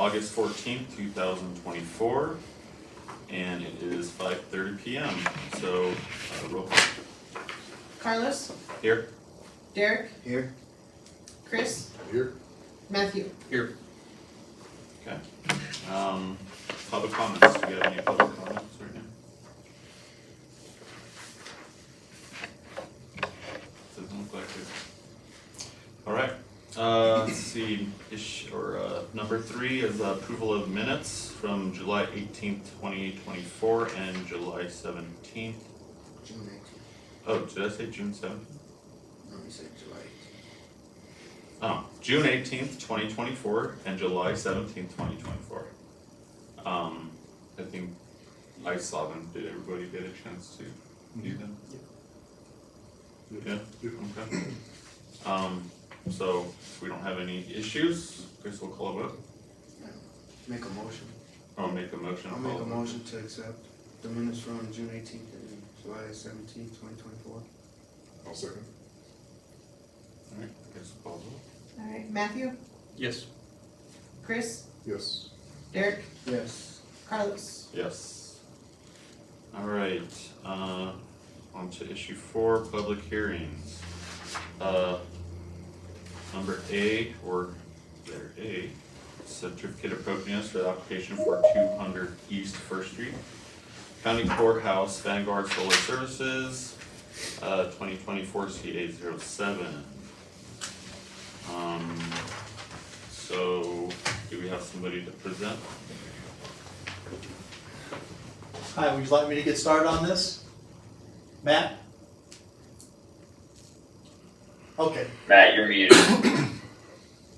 August 14th, 2024, and it is 5:30 p.m. So, roll call. Carlos, Here. Derek, Here. Chris, Here. Matthew. Here. Okay. Public comments. Do we have any public comments right now? Doesn't look like it. All right. Let's see. Number 3 is approval of minutes from July 18th, 2024, and July 17th. June 18th. Oh, did I say June 7th? No, you said July 18th. Oh, June 18th, 2024, and July 17th, 2024. I think I saw them. Did everybody get a chance to view them? Yeah. Okay. So if we don't have any issues, I guess we'll call a vote. Make a motion. I'll make a motion. I'll make a motion to accept the minutes from June 18th and July 17th, 2024. I'll second. Alright, I guess we'll call a vote. Alright, Matthew, Yes. Chris, Yes. Derek, Yes. Carlos. Yes. Alright, on to issue 4, public hearings. Number A, or letter A, certificate of appropriateness for the application for 200 East First Street. County Courthouse, Vanguard Solar Services, 2024 CA07. So, do we have somebody to present? Hi, would you like me to get started on this? Matt? Okay. Matt, you're muted.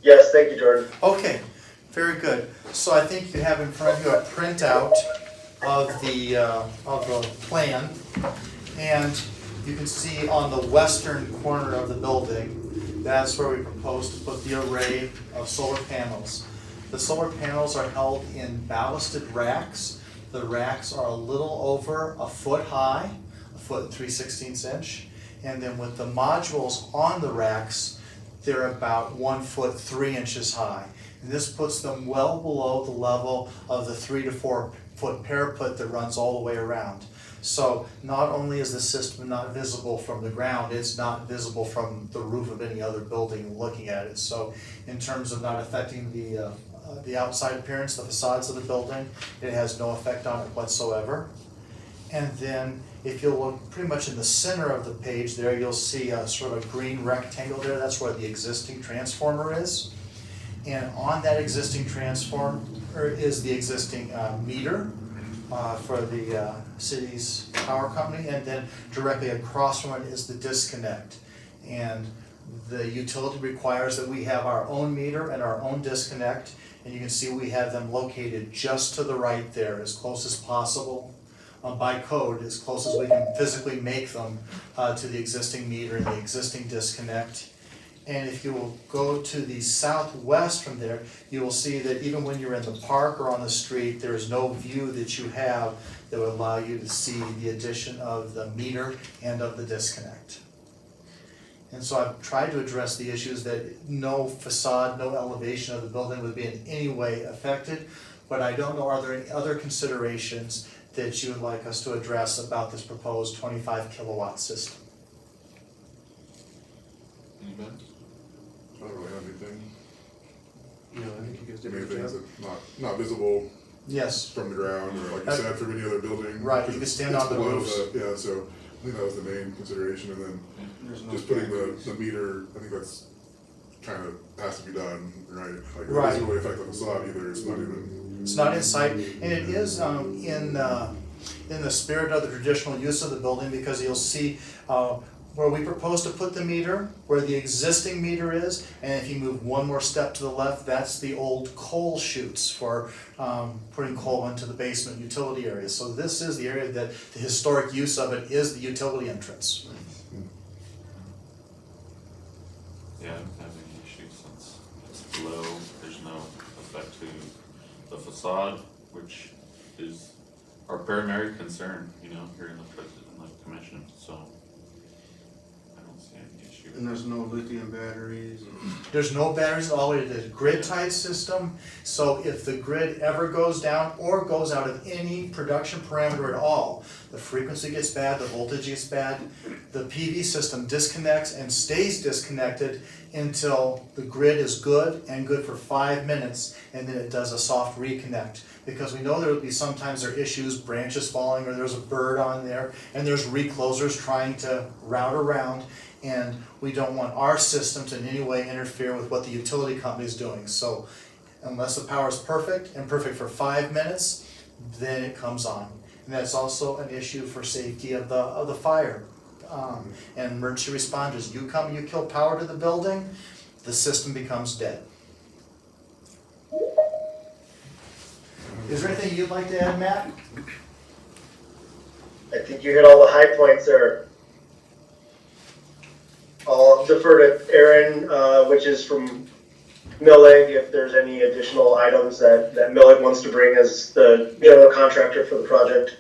Yes, thank you, Jordan. Okay, very good. So I think you have in front of you a printout of the plan, and you can see on the western corner of the building, that's where we propose to put the array of solar panels. The solar panels are held in ballasted racks. The racks are a little over a foot high, 1 3/16 inch, and then with the modules on the racks, they're about 1 foot 3 inches high. And this puts them well below the level of the 3 to 4 foot parapet that runs all the way around. So not only is the system not visible from the ground, it's not visible from the roof of any other building looking at it. So in terms of not affecting the outside appearance, the facades of the building, it has no effect on it whatsoever. And then if you'll look pretty much in the center of the page there, you'll see a sort of green rectangle there. That's where the existing transformer is. And on that existing transformer is the existing meter for the city's power company. And then directly across from it is the disconnect. And the utility requires that we have our own meter and our own disconnect. And you can see we have them located just to the right there, as close as possible. By code, as close as we can physically make them to the existing meter and the existing disconnect. And if you will go to the southwest from there, you will see that even when you're in the park or on the street, there is no view that you have that would allow you to see the addition of the meter and of the disconnect. And so I've tried to address the issues that no facade, no elevation of the building would be in any way affected, but I don't know, are there any other considerations that you would like us to address about this proposed 25 kilowatt system? Anybody? I don't really have anything. No, I think you guys did a good Anything job. that's not visible Yes, from the ground, or like you said, from any other building. Right, you could stand It's on the below roofs. Yeah, so I think that was the main consideration, and then There's no just putting boundaries. the meter, I think that's kind of has to be done, right? Like, it Right. doesn't really affect the facade either, it's not even. it's not in sight, and it is in the spirit of the traditional use of the building, because you'll see where we propose to put the meter, where the existing meter is, and if you move one more step to the left, that's the old coal chutes for putting coal into the basement utility area. So this is the area that the historic use of it is the utility entrance. Yeah, I don't have any issues since it's below, there's no effect to the facade, which is our primary concern, here in the commission, so I don't see any issues. issue. And there's no lithium batteries. There's no batteries all the way to the grid-tied system, so if the grid ever goes down or goes out of any production parameter at all, the frequency gets bad, the voltage gets bad, the PV system disconnects and stays disconnected until the grid is good and good for 5 minutes, and then it does a soft reconnect. Because we know there will be sometimes there are issues, branches falling, or there's a bird on there, and there's reclosers trying to route around, and we don't want our system to in any way interfere with what the utility company is doing. So unless the power is perfect and perfect for 5 minutes, then it comes on. And that's also an issue for safety of the fire. And emergency responders, you come, you kill power to the building, the system becomes dead. Is there anything you'd like to add, Matt? I think you hit all the high points there. I'll defer to Aaron, which is from Millig, if there's any additional items that Millig wants to bring as the general contractor for the project.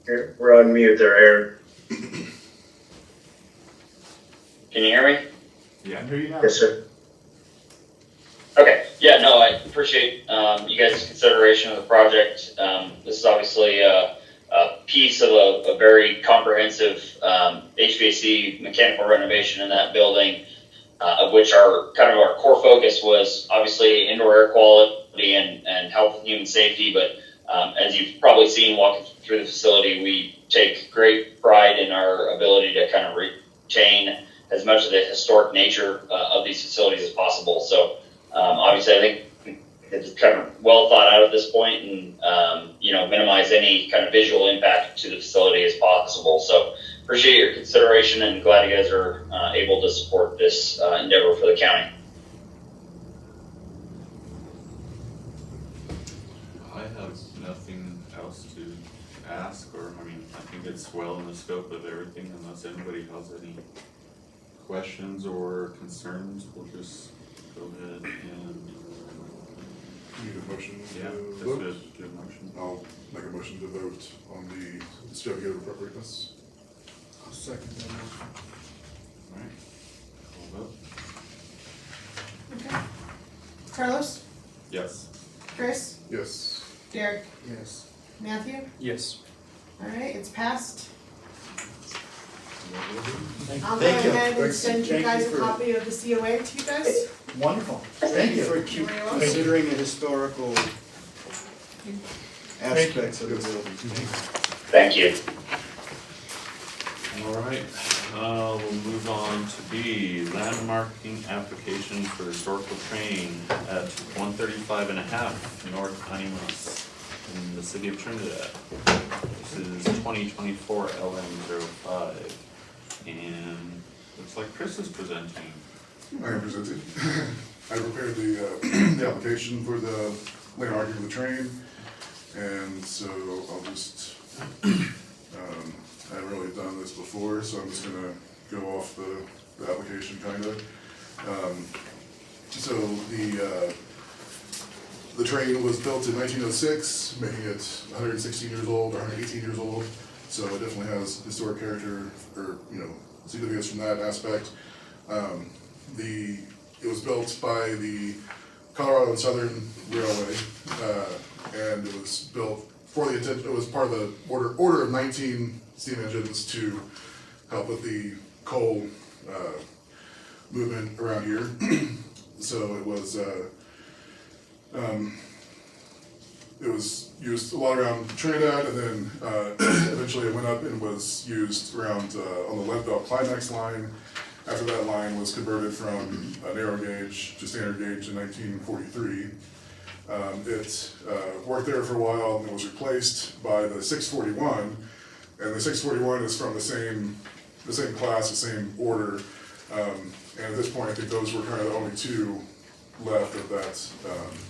Here, we're on mute there, Aaron. Can you hear me? Yeah. I hear you now. Yes, sir. Okay, yeah, no, I appreciate you guys' consideration of the project. This is obviously a piece of a very comprehensive HVAC mechanical renovation in that building, of which our core focus was obviously indoor air quality and health and human safety. But as you've probably seen walking through the facility, we take great pride in our ability to kind of retain as much of the historic nature of these facilities as possible. So obviously I think it's kind of well thought out at this point, and minimize any kind of visual impact to the facility as possible. So appreciate your consideration and glad you guys are able to support this endeavor for the county. I have nothing else to ask, I think it's well in the scope of everything, unless anybody has any questions or concerns, we'll just go ahead and, Need a motion yeah, to that's vote? good motion. I'll make a motion to vote on the certificate of appropriateness. I'll second that motion. Alright, call vote. Okay. Carlos, Yes. Chris, Yes. Derek, Yes. Matthew? Yes. Alright, it's passed. I'll go Thank you. ahead and Thanks. send you Thank guys you a for- copy of the COA to you guys. Wonderful, thank you. For You're welcome. considering the historical aspects of the building. Thank you. Alright, we'll move on to B, landmarking application for historical train at 135.5 North Animas in the city of Trinidad. This is 2024 LM05, and looks like Chris is presenting. I am presented. I prepared the application for the landmarking of the train, and so I'll just, I haven't really done this before, so I'm just gonna go off the application kinda. So the train was built in 1906, making it 116 years old, or 118 years old, so it definitely has historic character, or, significance from that aspect. It was built by the Colorado and Southern Railway, and it was built for the intent, it was part of the order of 19 steam engines to help with the coal movement around here. So it was used a lot around Trinidad, and then eventually it went up and was used around on the Lead Belt Climax line. After that line was converted from a narrow gauge to standard gauge in 1943. It worked there for a while, and it was replaced by the 641, and the 641 is from the same class, the same order, and at this point I think those were kind of the only two left of that,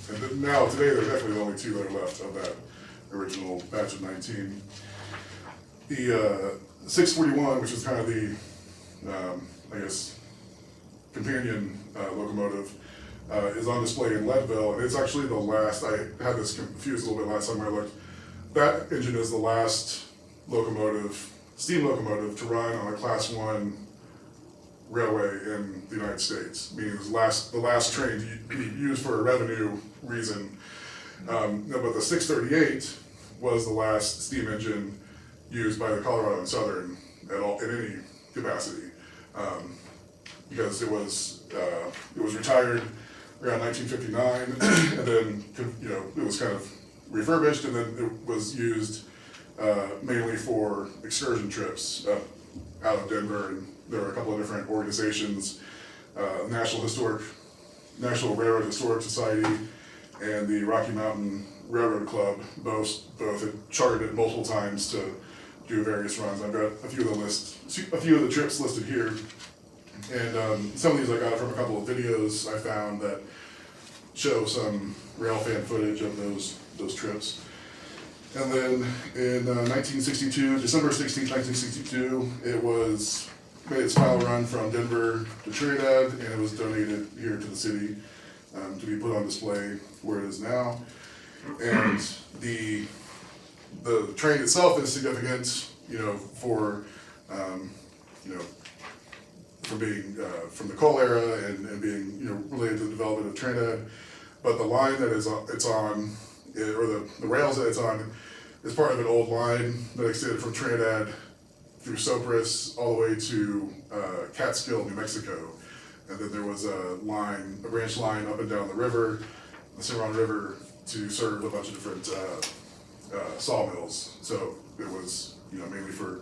and now today they're definitely the only two that are left of that original batch of 19. The 641, which is kind of the I guess companion locomotive, is on display in Leadville, and it's actually the last, I had this confused a little bit last time I looked, that engine is the last locomotive, steam locomotive, to run on a Class 1 railway in the United States, meaning it was the last train to be used for a revenue reason. No, but the 638 was the last steam engine used by the Colorado and Southern at all, in any capacity, because it was retired around 1959, and then, you know, it was kind of refurbished, and then it was used mainly for excursion trips out of Denver, and there were a couple of different organizations, National Railroad Historic Society and the Rocky Mountain Railroad Club both had chartered it multiple times to do various runs. I've got a few of the trips listed here, and some of these I got from a couple of videos I found that show some rail fan footage of those trips. And then in 1962, December 16th, 1962, it made its final run from Denver to Trinidad, and it was donated here to the city to be put on display where it is now. And the train itself is significant, you know, for you know, from being from the coal era and being, you know, related to the development of Trinidad. But the line that it's on, or the rails that it's on, is part of an old line that extended from Trinidad through Sopris all the way to Catskill, New Mexico. And then there was a branch line up and down the river, the Cimarron River, to serve a bunch of different sawmills. So it was, you know, mainly for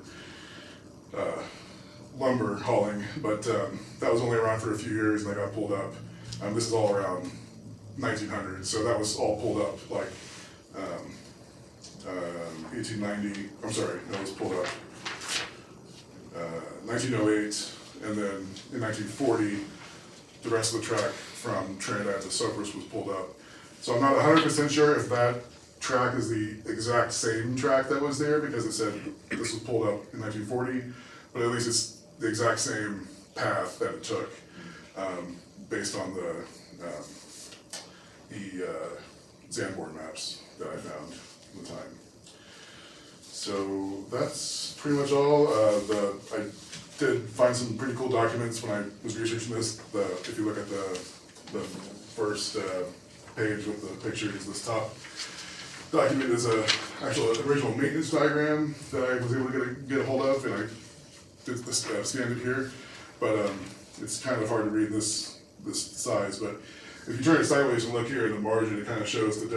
lumber hauling, but that was only around for a few years, and they got pulled up. This is all around 1900, so that was all pulled up like 1890. I'm sorry, that was pulled up 1908, and then in 1940, the rest of the track from Trinidad to Sopris was pulled up. So I'm not 100% sure if that track is the exact same track that was there, because it said this was pulled up in 1940, but at least it's the exact same path that it took, based on the Zandvoort maps that I found at the time. So that's pretty much all. I did find some pretty cool documents when I was researching this. If you look at the first page with the pictures, this top document is a actual original maintenance diagram that I was able to get a hold of, and I did scanned it here. But it's kind of hard to read this size. But if you turn it sideways and look here in the margin, it kind of shows the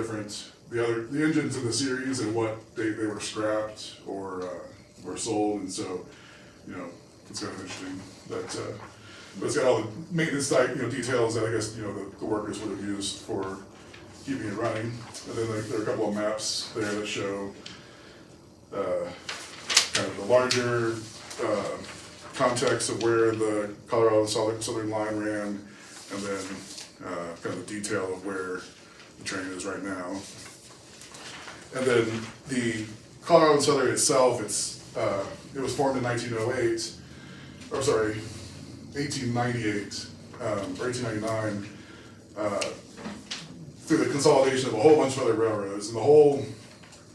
engines in the series and what date they were scrapped or sold, and so, you know, it's kind of interesting that, but it's got all the maintenance details that I guess, you know, the workers would have used for keeping it running. And then there are a couple of maps there that show kind of the larger context of where the Colorado Southern line ran, and then kind of the detail of where the train is right now. And then the Colorado Southern itself, it was formed in 1898, or 1899, through the consolidation of a whole bunch of other railroads. And the whole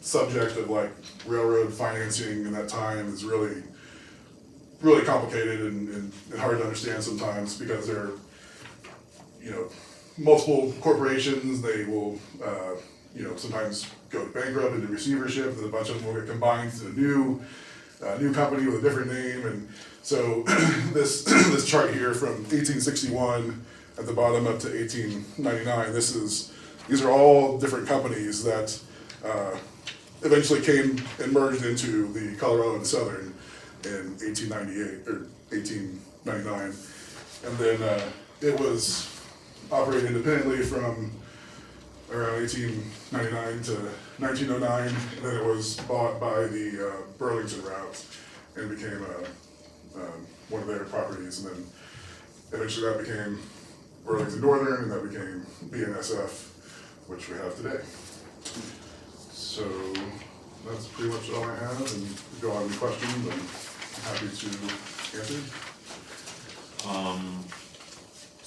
subject of like railroad financing in that time is really, really complicated and hard to understand sometimes, because there are, you know, multiple corporations. They will, you know, sometimes go bankrupt into receivership, and a bunch of them will get combined to a new company with a different name. And so this chart here from 1861 at the bottom up to 1899, these are all different companies that eventually came and merged into the Colorado and Southern in 1898 or 1899, and then it was operated independently from around 1899 to 1909, and then it was bought by the Burlington route and became one of their properties, and then eventually that became Burlington Northern, and that became BNSF, which we have today. So that's pretty much all I have, and if you go on any questions, I'm happy to answer.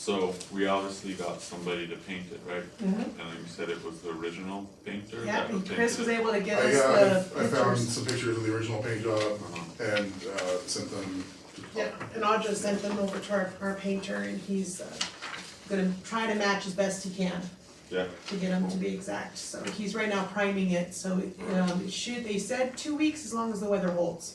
So we obviously got somebody to paint it, right? Mhm. And then you said it was the original painter Yeah, that painted Chris was it? able to get I, us yeah, the I found pictures. some pictures of the original paint job Uh-huh. and, sent them. Yeah, and Audra sent them over to our painter, and he's, gonna try to match as best he can Yeah, to get them to be exact. So he's right now priming it, so, it should, they said 2 weeks as long as the weather holds.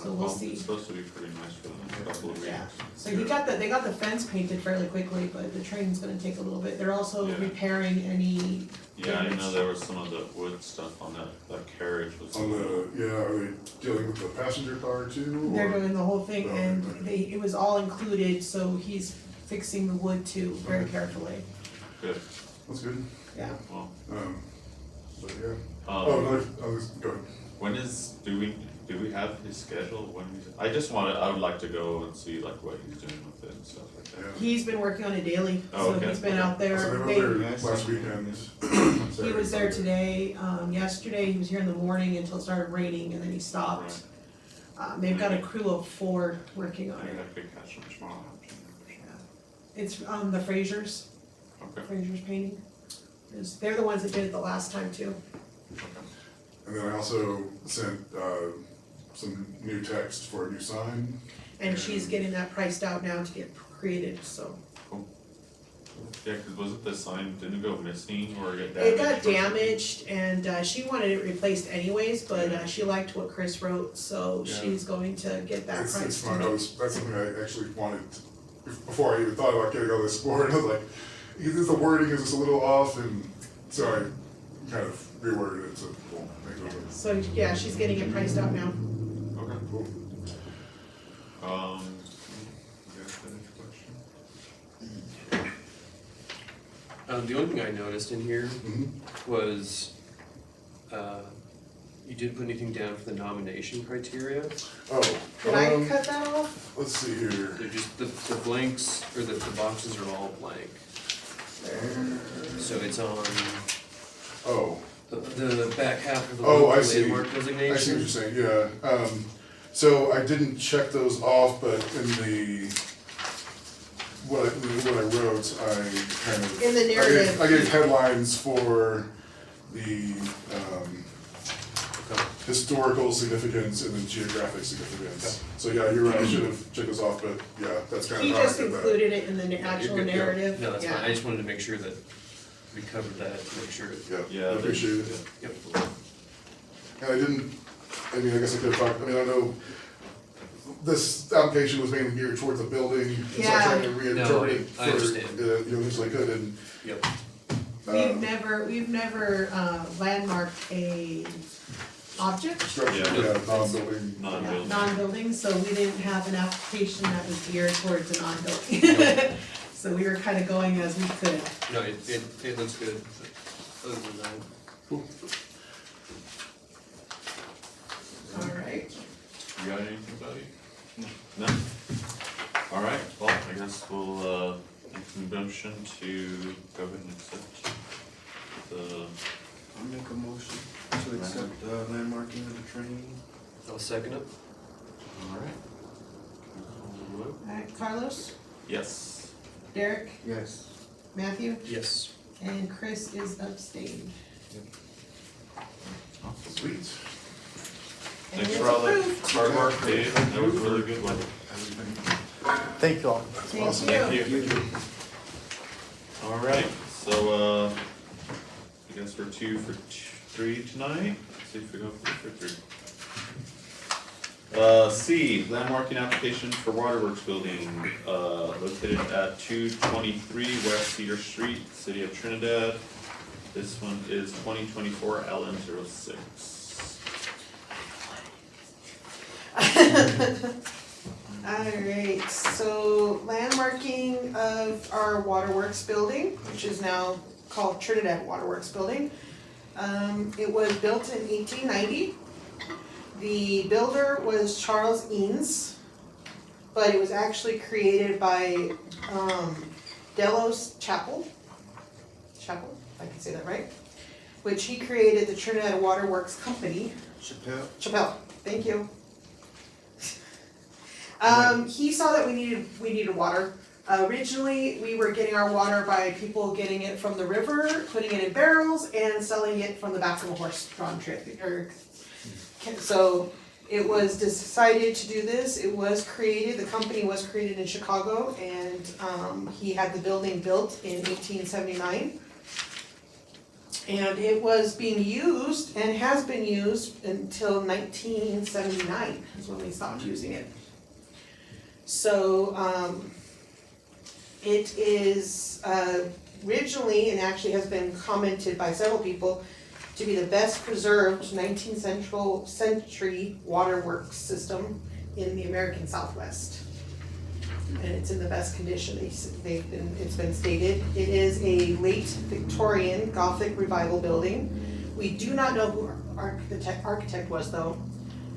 So we'll see. It's supposed to be pretty nice for the next couple of weeks. Yeah. So they got the fence painted fairly quickly, but the training's gonna take a little bit. They're also Yeah. repairing any Yeah, I know damage. there was some of the wood stuff on that carriage was. On the, yeah, are they dealing with the passenger car too? They're or- doing the whole thing, Oh, and okay. it was all included, so he's fixing the wood too, very Okay. carefully. Good, That's good, Yeah. well, but yeah. Oh, um, no, I was, go ahead. when do we have his schedule, when I would like to go and see like what he's doing with it and stuff like that. Yeah. He's been working on it daily, Oh, so okay, he's been okay. out So there. they were there last weekend. He was there today, yesterday, he was here in the morning until it started raining, and then he stopped. They've got a crew of 4 working on I it. have to catch him tomorrow. It's, the Frasers, Okay, Frasers Painting. They're the ones that did it the last time too. And then I also sent, some new text for a new sign. And she's getting that priced out now to get created, so. yeah, cause was it the sign, didn't it go missing or get damaged? It got or something? damaged, and she wanted it replaced anyways, but she liked what Chris wrote, so Yeah. she's going to get that It's priced. fun, too. that's something I actually wanted, before I even thought about getting all this board, I was like, is the wording is just a little off, and so I kind of reworded it, so we'll make it over. So, yeah, she's getting it priced out now. Okay, Cool. you guys have any questions? The only thing I noticed in here Mhm. was, you didn't put anything down for the nomination criteria. Oh, Did I cut that off? let's see here. They're just, the blanks, or the boxes are all blank. So it's on Oh, the back half of the Oh, I local see. landmark I see what designation. you're saying, yeah. So I didn't check those off, but in the, what I wrote, I kind of. In the narrative. I gave headlines for the, historical significance and the geographic significance. So yeah, you're right, I should have checked those off, but yeah, that's kind of He how I just did that. included it in the You're actual good, yeah. narrative. No, that's fine, I Yeah. just wanted to make sure that we covered that, to make sure. Yeah, I appreciate it. Yep. And I didn't, I mean, I guess I could have talked, I mean, I know this application was mainly geared towards a building, and so I Yeah. tried to reinterpret it I for, understand. you know, as I could, and, Yep. We've never landmarked a object, structure, Yeah. yeah, non-building. Non-building. non-building, so we didn't have an application that was geared towards a non-building. So we were kind of going as we could. No, it looks good, but other than that. Cool. Alright. You got anything, buddy? No? Alright, well, I guess we'll, make a motion to go ahead and accept the, I'll make a motion to accept the landmarking of the train. I'll second it. alright. Alright, Carlos, Yes. Derek, Yes. Matthew, Yes. and Chris is abstained. Awesome. Sweet. And Thanks it's for all the approved. hard work, Dave, that was a really good one. Thank you all. Thank Awesome. you. Alright, so, I guess we're 2 for 3 tonight, see if we go 3 for 3. C, landmarking application for Waterworks Building, located at 223 West Cedar Street, City of Trinidad. This one is 2024 LN06. Alright, so landmarking of our waterworks building, which is now called Trinidad Waterworks Building. It was built in 1890. The builder was Charles Eanes, but it was actually created by Delos Chapel, if I can say that right, which he created the Trinidad Waterworks Company. Chappelle. Thank you. He saw that we needed water. Originally, we were getting our water by people getting it from the river, putting it in barrels, and selling it from the back of a horse-drawn so it was decided to do this. It was created, the company was created in Chicago, and he had the building built in 1879. And it was being used and has been used until 1979 is when we stopped using it. So it is originally, and actually has been commented by several people, to be the best preserved 19th century waterworks system in the American Southwest. And it's in the best condition, it's been stated. It is a late Victorian Gothic revival building. We do not know who our architect was though.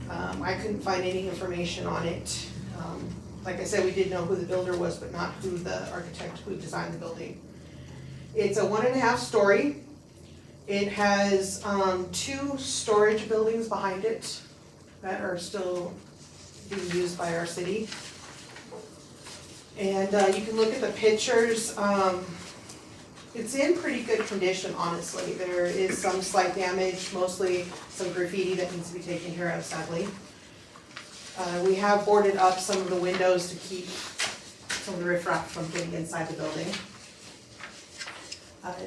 I couldn't find any information on it. Like I said, we did know who the builder was, but not who the architect who designed the building. It's a 1.5 story. It has 2 storage buildings behind it that are still being used by our city. And you can look at the pictures. It's in pretty good condition, honestly. There is some slight damage, mostly some graffiti that needs to be taken care of, sadly. We have boarded up some of the windows to keep some of the riffraff from getting inside the building.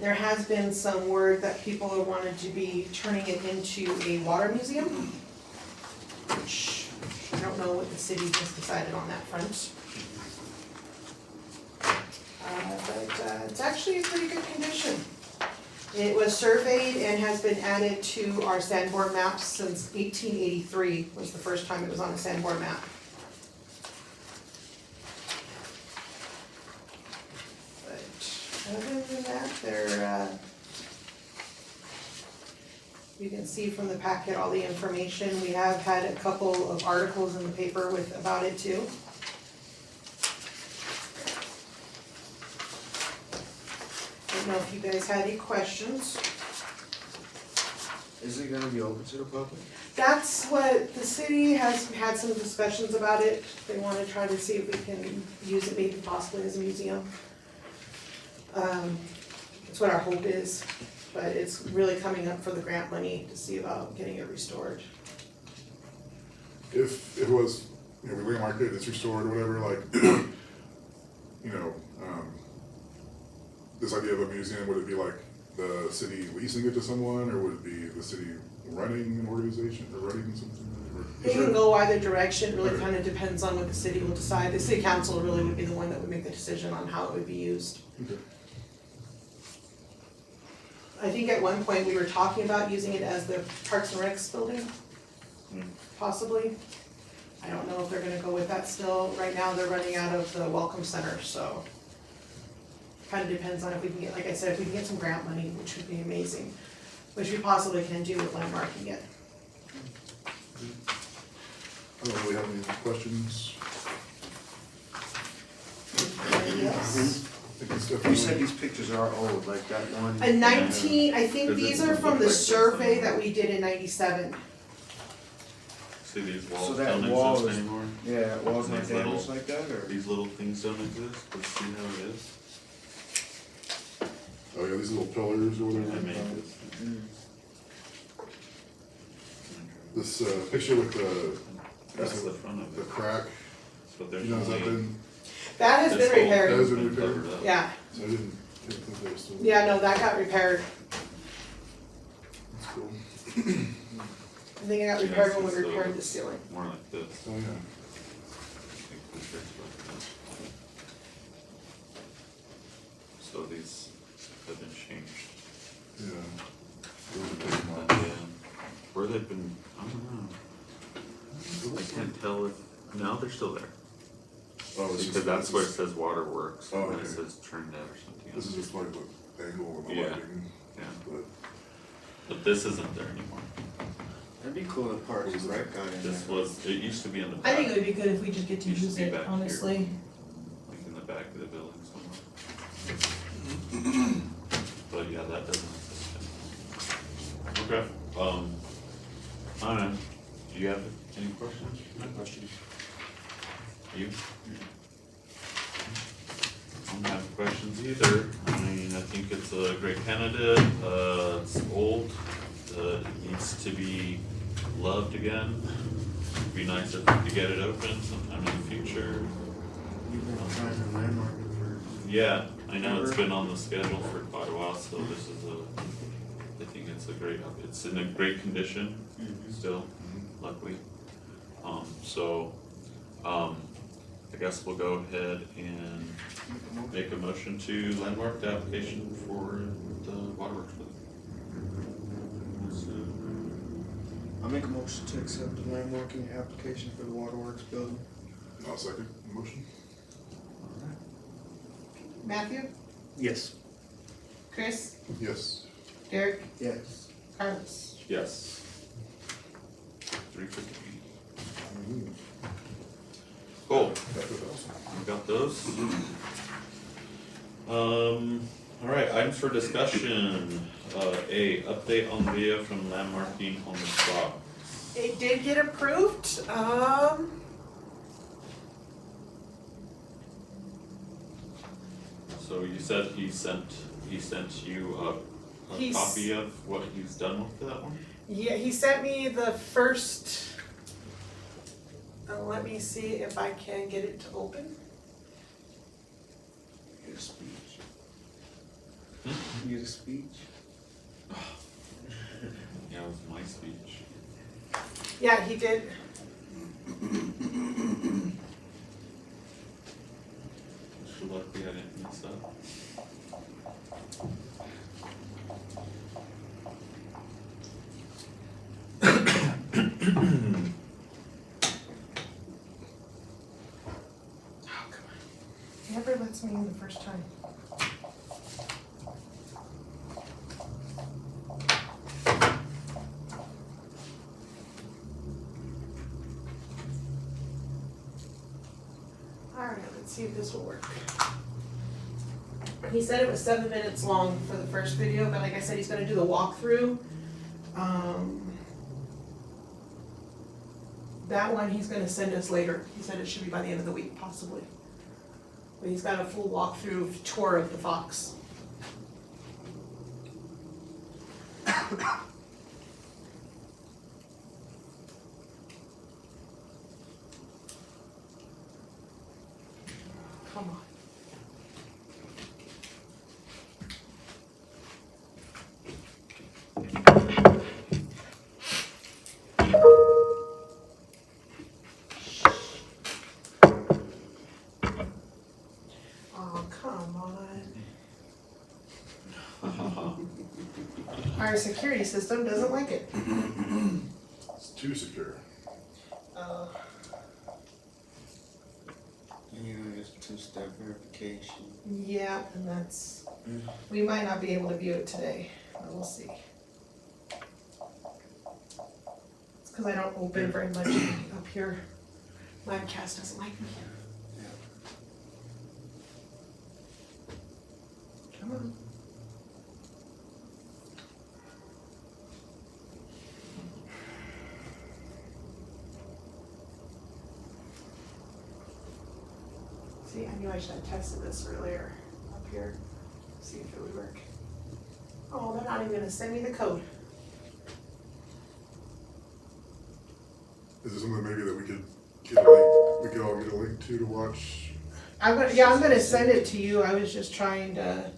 There has been some word that people have wanted to be turning it into a water museum, which I don't know what the city has decided on that front. But it's actually in pretty good condition. It was surveyed and has been added to our Sanborn maps since 1883 was the first time it was on a Sanborn map. But other than that, you can see from the packet all the information. We have had a couple of articles in the paper about it too. I don't know if you guys had any questions. Is it gonna be open to the public? That's what the city has had some discussions about it. They want to try to see if we can use it maybe possibly as a museum. That's what our hope is, but it's really coming up for the grant money to see about getting it restored. If it was, we landmark it, it's restored or whatever, like, this idea of a museum, would it be like the city leasing it to someone, or would it be the city running an organization, or running something? It can go either direction, it really kind of depends on what the city will decide. The city council really would be the one that would make the decision on how it would be used. Okay. I think at one point we were talking about using it as the Parks and Recs building, possibly. I don't know if they're gonna go with that still. Right now, they're running out of the Welcome Center, so. Kind of depends on if we can get, like I said, if we can get some grant money, which would be amazing, which we possibly can do with landmarking it. I don't know, do we have any questions? Anybody else? I think it's You definitely. said these pictures are old, like that one. A 19, I think Does it these are look from like the this survey one? that we did in 97. See, these So walls that don't wall exist is- anymore. Yeah, that wall's not These little- damaged like that, or? These little things don't exist, but see how it is? Oh yeah, these little pillars or I whatever. made this. Mm. This picture with That's the front of the it. crack, So there's has that only. been, That has this been whole repaired. That has thing's been repaired? covered up. Yeah, so I didn't think they were still. yeah, no, that got repaired. That's cool. I think it got Yeah, repaired when we so repaired the it's ceiling. More like this. Oh yeah. I think this is like this. So these have been changed. Yeah. Yeah. Where they've been, I don't know. I can't tell if, no, they're still there. Oh, it's Because just, that's where it says waterworks, Oh, and it okay. says turned out or something this else. is just like the angle and the Yeah. lighting, Yeah, but but this isn't there anymore. That'd be cool if Parks and Rec got in This there. was, it used to be in the I back, think it would be good if we just get to Used to use be it, back here. honestly. like in the back of the building somewhere. But yeah, that doesn't exist anymore. Okay, I don't know, do you have any questions? No questions. You? questions either. I mean, I think it's a great candidate, it's old, it needs to be loved again. It'd be nice if we could get it open sometime in the future. You've been trying to landmark it for. Yeah, I know it's been on the schedule for quite a while, so this is I think it's it's in a great condition still, luckily. I guess we'll go ahead and make a motion to landmark the application for the waterworks building. I'll make a motion to accept the landmarking application for the waterworks building. I'll second the motion. Matthew, Yes. Chris, Yes. Derek, Yes. Carlos. Yes. 350. Cool. We got those. Alright, items for discussion. A, update on video from landmarking on the spot. It did get approved, So you said he sent you a He's- copy of what he's done with that one? yeah, he sent me the first, let me see if I can get it to open. Get a speech. Hmm? Get a speech. Yeah, it was my speech. Yeah, he did. Luckily I didn't mess up. Oh, come on. He never lets me in the first time. Alright, let's see if this will work. He said it was 7 minutes long for the first video, but like I said, he's gonna do the walkthrough. That one he's gonna send us later. He said it should be by the end of the week, possibly. But he's got a full walkthrough tour of the Fox. Come on. Oh, come on. Our security system doesn't like it. It's too secure. And you know, just two-step verification. Yeah, and that's, we might not be able to view it today, but we'll see. It's because I don't open very much up here. Livecast doesn't like me. Come on. See, I knew I should have tested this earlier up here, see if it would work. Oh, they're not even gonna send me the code. Is this something maybe that we could get a link, we could all get a link to watch? I'm gonna send it to you, I was just trying to.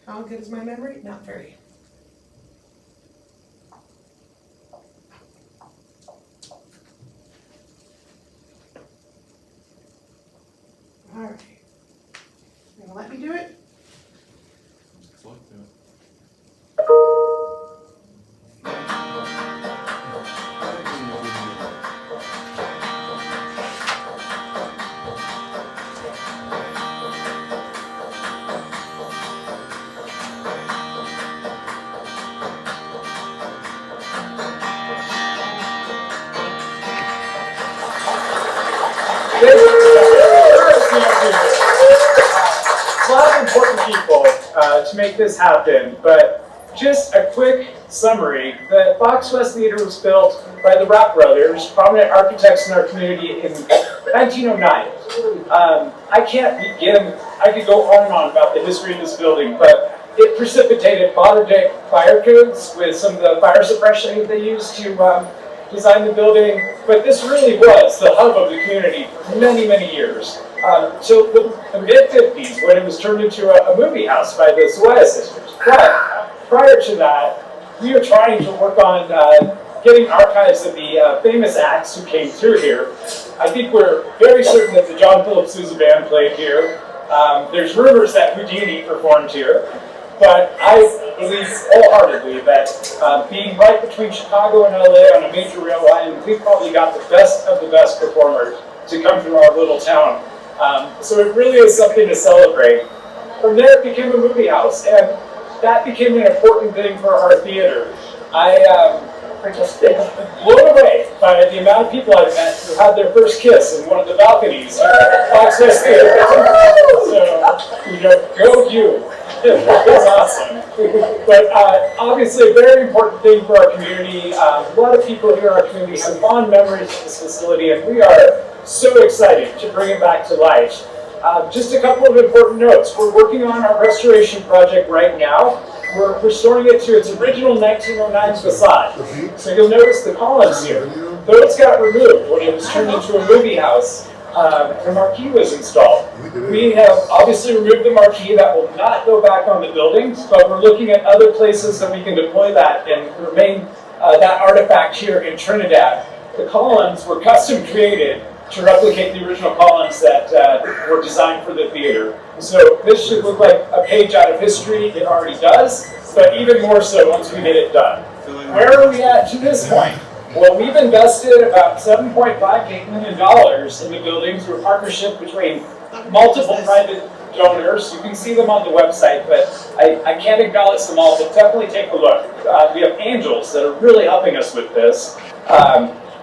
How good is my memory? Not very. Alright. You gonna let me do it? It's like that. A lot of important people to make this happen, but just a quick summary. The Fox West Theater was built by the Wright brothers, prominent architects in our community, in 1909. I can't begin, I could go on and on about the history of this building, but it precipitated modern day fire codes with some of the fire suppression that they used to design the building. But this really was the hub of the community for many, many years. So the mid-50s, when it was turned into a movie house by the Zoya sisters. But prior to that, we were trying to work on getting archives of the famous acts who came through here. I think we're very certain that the John Philip Sousa Band played here. There's rumors that Houdini performed here. But I believe wholeheartedly that being right between Chicago and LA on a major rail line, we've probably got the best of the best performers to come through our little town. So it really is something to celebrate. From there it became a movie house, and that became an important thing for our theater. I was blown away by the amount of people I've met who had their first kiss in one of the balconies at Fox West Theater. So, go you. It's awesome. But obviously a very important thing for our community. A lot of people here in our community have fond memories of this facility, and we are so excited to bring it back to life. Just a couple of important notes. We're working on our restoration project right now. We're restoring it to its original 1909 facade. So you'll notice the columns here. Those got removed when it was turned into a movie house. The marquee was installed. We have obviously removed the marquee. That will not go back on the buildings, but we're looking at other places that we can deploy that and remain that artifact here in Trinidad. The columns were custom created to replicate the original columns that were designed for the theater. So this should look like a page out of history. It already does, but even more so once we get it done. Where are we at to this point? Well, we've invested about $7.5 to $8 million in the building through a partnership between multiple private donors. You can see them on the website, but I can't acknowledge them all, but definitely take a look. We have angels that are really helping us with this.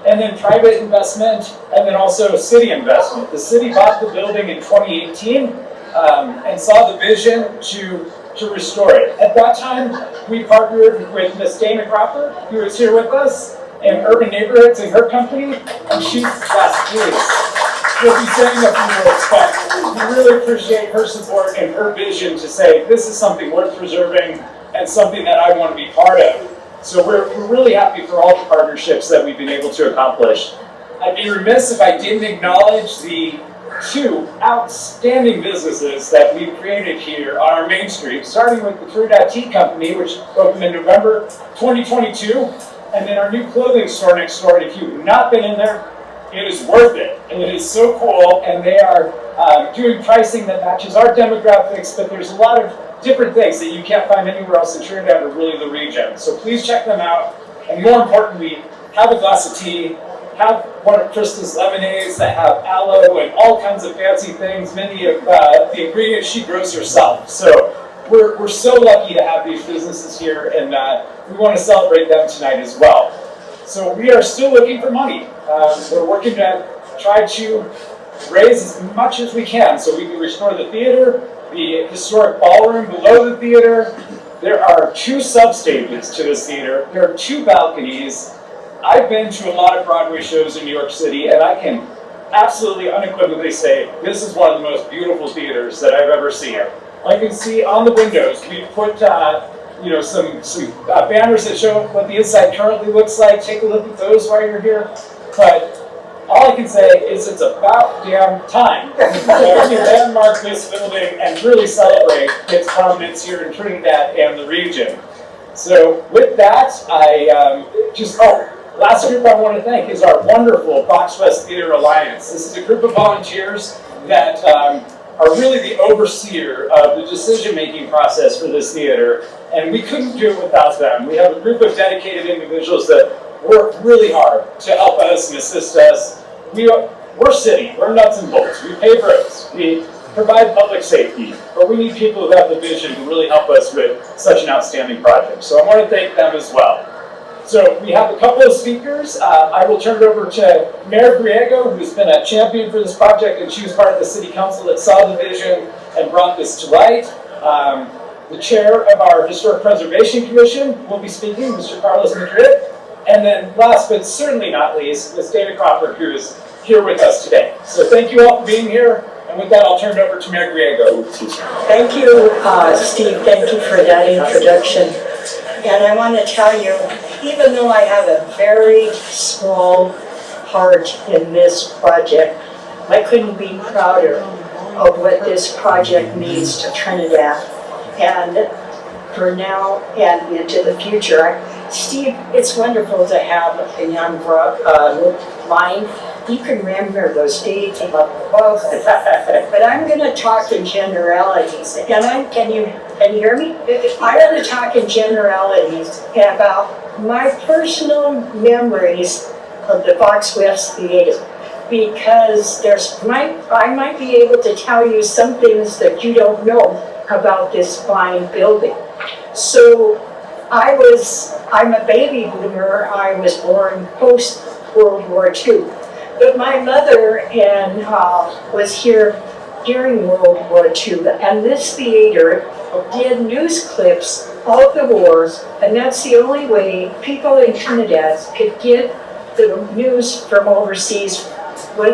And then private investment, and then also city investment. The city bought the building in 2018 and saw the vision to restore it. At that time, we partnered with Miss Dana Cropper, who is here with us, in Urban Neighborhoods in her company, and she's class ace. She'll be saying a few words, but we really appreciate her support and her vision to say, this is something worth preserving and something that I want to be part of. So we're really happy for all the partnerships that we've been able to accomplish. I'd be remiss if I didn't acknowledge the two outstanding businesses that we've created here on our main street, starting with the Trinidad Tea Company, which opened in November 2022, and then our new clothing store next door. And if you've not been in there, it is worth it. And it is so cool, and they are doing pricing that matches our demographics, but there's a lot of different things that you can't find anywhere else in Trinidad or really the region. So please check them out, and more importantly, have a glass of tea, have one of Krista's lemonades that have aloe and all kinds of fancy things, many of the ingredients she grows herself. So we're so lucky to have these businesses here, and we want to celebrate them tonight as well. So we are still looking for money. We're working to try to raise as much as we can so we can restore the theater, the historic ballroom below the theater. There are 2 substages to this theater. There are 2 balconies. I've been to a lot of Broadway shows in New York City, and I can absolutely unequivocally say this is one of the most beautiful theaters that I've ever seen. Like you can see on the windows, we put some banners that show what the inside currently looks like. Take a look at those while you're here. But all I can say is it's about damn time that we landmark this building and really celebrate its prominence here in Trinidad and the region. So with that, last group I want to thank is our wonderful Fox West Theater Alliance. This is a group of volunteers that are really the overseer of the decision-making process for this theater, and we couldn't do it without them. We have a group of dedicated individuals that work really hard to help us and assist us. We're city, we're nuts and bolts. We pave roads, we provide public safety, but we need people who have the vision to really help us with such an outstanding project. So I want to thank them as well. So we have a couple of speakers. I will turn it over to Mayor Griego, who's been a champion for this project, and she was part of the city council that saw the vision and brought this to light. The chair of our Historic Preservation Commission will be speaking, Mr. Carlos Madrid. And then last but certainly not least, Ms. Dana Crawford, who is here with us today. So thank you all for being here. And with that, I'll turn it over to Mayor Griego. Thank you, Steve. Thank you for that introduction. And I want to tell you, even though I have a very small part in this project, I couldn't be prouder of what this project means to Trinidad. And for now and into the future, Steve, it's wonderful to have a young mind. You can remember those dates about both. But I'm going to talk in generalities. Can you hear me? I'm going to talk in generalities about my personal memories of the Fox West Theater, because I might be able to tell you some things that you don't know about this fine building. So I'm a baby boomer. I was born post World War II. But my mother was here during World War II, and this theater did news clips of the wars, and that's the only way people in Trinidad could get the news from overseas,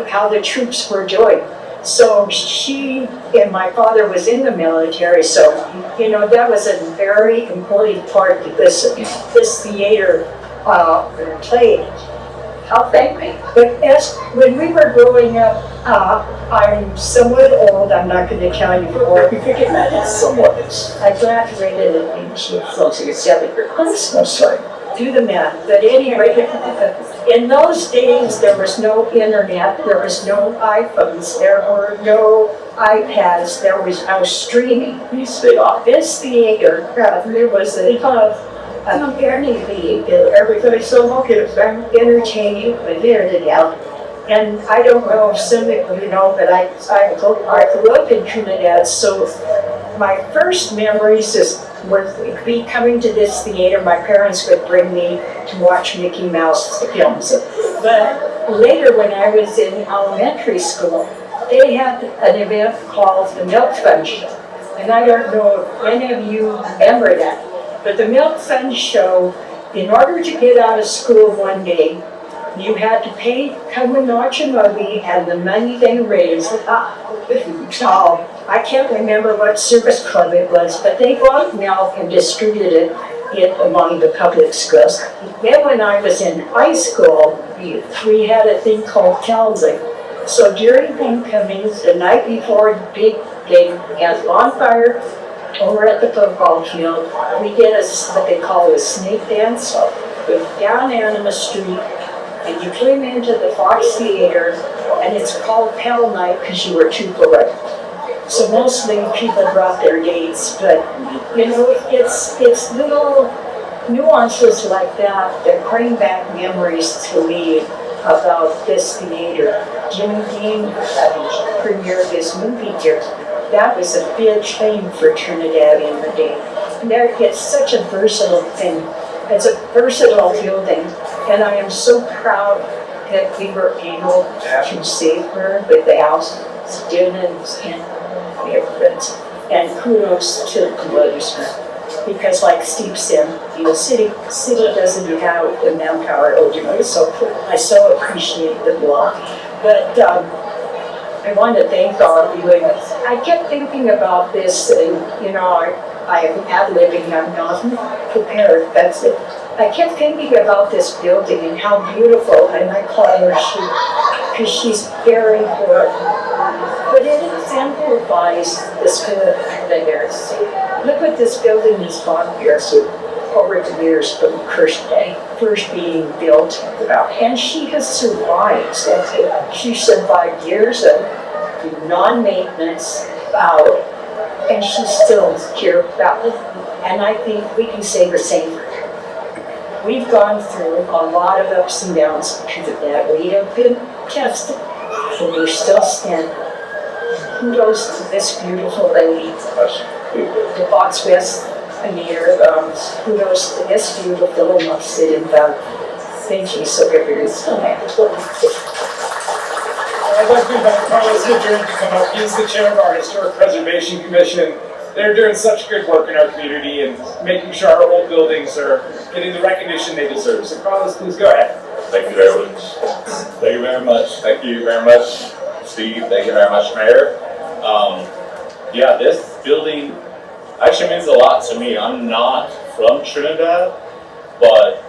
how the troops were doing. So she and my father was in the military, so that was a very important part that this theater played. Oh, thank me. But when we were growing up, I'm somewhat old. I'm not going to tell you more. Somewhat. I graduated in 1977. I'm sorry. Do the math. But anyway, in those days, there was no internet. There was no iPhones. There were no iPads. There was no streaming. This theater, there was a everybody so entertaining with internet. And I don't know if some of you know, but I grew up in Trinidad, so my first memories would be coming to this theater. My parents would bring me to watch Mickey Mouse films. But later, when I was in elementary school, they had an event called the Milk Fun Show. And I don't know if any of you remember that. But the Milk Fun Show, in order to get out of school one day, you had to come and watch a movie, and the money they raised, I can't remember what service club it was, but they bought milk and distributed it among the public schools. Then when I was in high school, we had a thing called counseling. So during homecomings, the night before the big game, at bonfire, over at the football field, we did what they call a snake dance. With down Anima Street, and you came into the Fox Theater, and it's called Pell Night because you were too polite. So mostly people brought their dates, but it's little nuances like that bring back memories to me about this theater. Jimmy Dean premiered this movie here. That was a big thing for Trinidad in the day. And it's such a versatile thing. It's a versatile building, and I am so proud that we were able to save her with the house, students, and neighborhoods. And kudos to the Commissioner, because like Steve said, the city doesn't have the manpower to so I so appreciate the law. But I want to thank all of you. And I kept thinking about this, and I am ad-libbing, I'm not prepared, that's it. I kept thinking about this building and how beautiful, and I call her she, because she's very good. But it exemplifies the spirit of the years. Look what this building has gone here over the years from first being built, and she has survived. She survived years of non-maintenance, and she's still here. And I think we can say the same for her. We've gone through a lot of ups and downs because of that. We have been tested, but we're still standing. Kudos to this beautiful lady. The Fox West near, kudos to the SU of the Loma City. Thank you so very much. I'd like to invite Carlos Madrid to come up. He's the chair of our Historic Preservation Commission. They're doing such good work in our community and making sure our old buildings are getting the recognition they deserve. So Carlos, please go ahead. Thank you very much. Thank you very much. Thank you very much, Steve. Thank you very much, Mayor. Yeah, this building actually means a lot to me. I'm not from Trinidad, but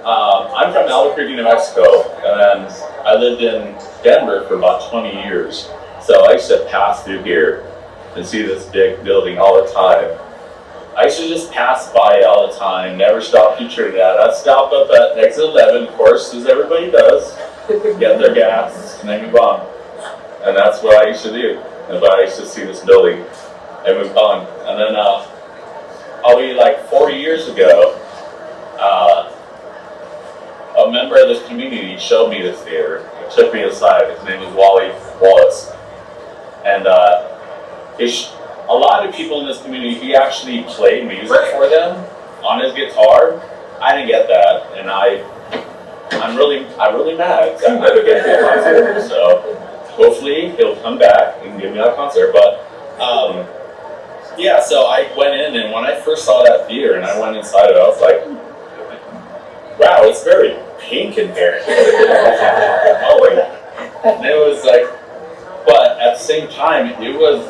I'm from Albuquerque, New Mexico, and I lived in Denver for about 20 years. So I used to pass through here and see this big building all the time. I used to just pass by all the time, never stop in Trinidad. I'd stop up at exit 11, of course, as everybody does, get their gas, and then move on. And that's what I used to do. And I used to see this building and move on. And then probably like 4 years ago, a member of this community showed me this theater. He took me aside. His name was Wally Wallace. And a lot of people in this community, he actually played music for them on his guitar. I didn't get that, and I'm really mad. So I didn't get that concert. So hopefully he'll come back and give me that concert. But yeah, so I went in, and when I first saw that theater and I went inside it, I was like, wow, it's very pink in here. And it was like, but at the same time, it was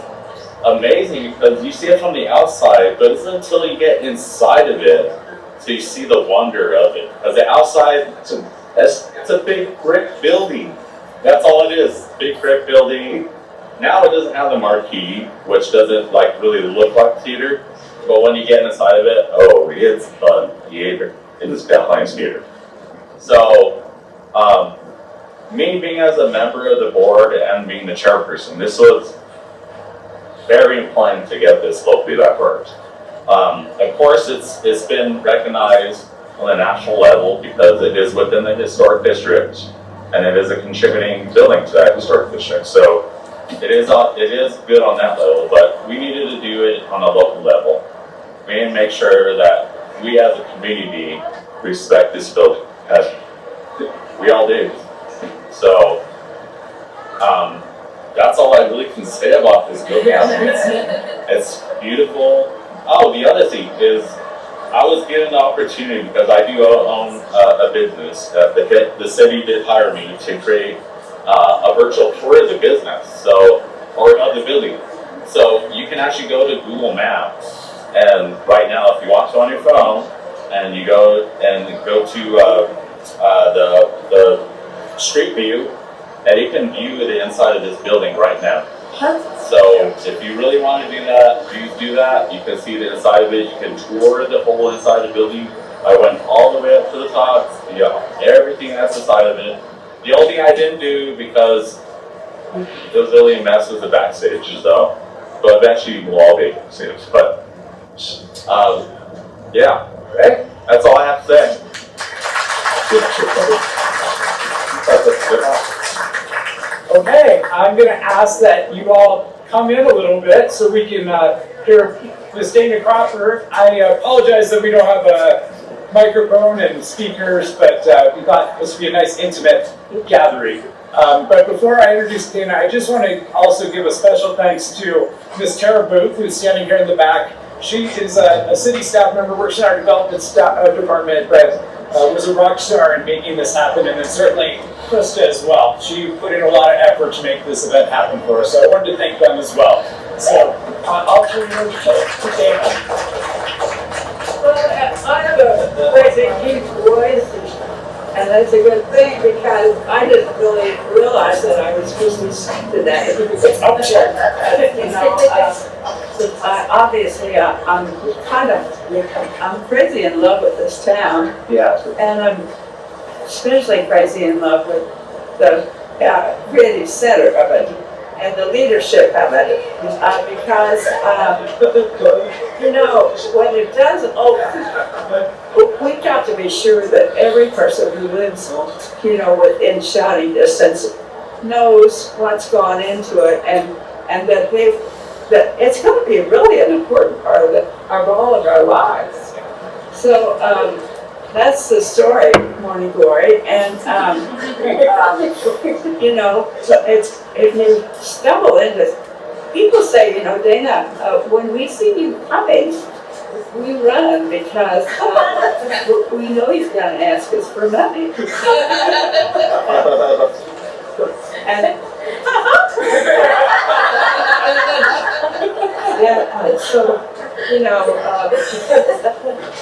amazing because you see it from the outside, but it's until you get inside of it so you see the wonder of it. Because the outside, it's a big brick building. That's all it is, big brick building. Now it doesn't have the marquee, which doesn't like really look like theater. But when you get inside of it, oh, it's a theater. It is definitely a theater. So, me being as a member of the board and being the chairperson, this was very important to get this locally that worked. Of course, it's been recognized on a national level because it is within the historic district and it is a contributing building to that historic district. So it is good on that level, but we needed to do it on a local level. We need to make sure that we as a community respect this building, as we all do. So that's all I really can say about this building. It's beautiful. Oh, the other thing is I was given the opportunity because I do own a business. The city did hire me to create a virtual tour of the business, or of the building. So you can actually go to Google Maps, and right now, if you watch it on your phone, and you go to the street view, and you can view the inside of this building right now. So if you really want to do that, please do that. You can see the inside of it. You can tour the whole inside of the building. I went all the way up to the top. Everything that's inside of it. The only thing I didn't do because it was really a mess was the backstage, so. But eventually we'll all be able to see it. But yeah, right? That's all I have to say. Okay, I'm going to ask that you all come in a little bit so we can hear Ms. Dana Crawford. I apologize that we don't have a microphone and speakers, but we thought this would be a nice intimate gathering. But before I introduce Dana, I just want to also give a special thanks to Ms. Tara Booth, who's standing here in the back. She is a city staff member, works in our development department, but was a rock star in making this happen, and then certainly Krista as well. She put in a lot of effort to make this event happen for us, so I wanted to thank them as well. So I'll turn it over to Dana. Well, I have a crazy deep voice, and that's a good thing because I didn't really realize that I was supposed to speak today. Obviously, I'm crazy in love with this town. Yeah. And I'm especially crazy in love with the creative center of it and the leadership of it. Because, when it does open, we've got to be sure that every person who lives, within shouting distance knows what's gone into it and that that it's going to be really an important part of all of our lives. So that's the story, Morning Glory, and you know, so it's if you stumble into, people say, you know, Dana, when we see you coming, we run because we know he's going to ask us for money. And yeah, so, you know,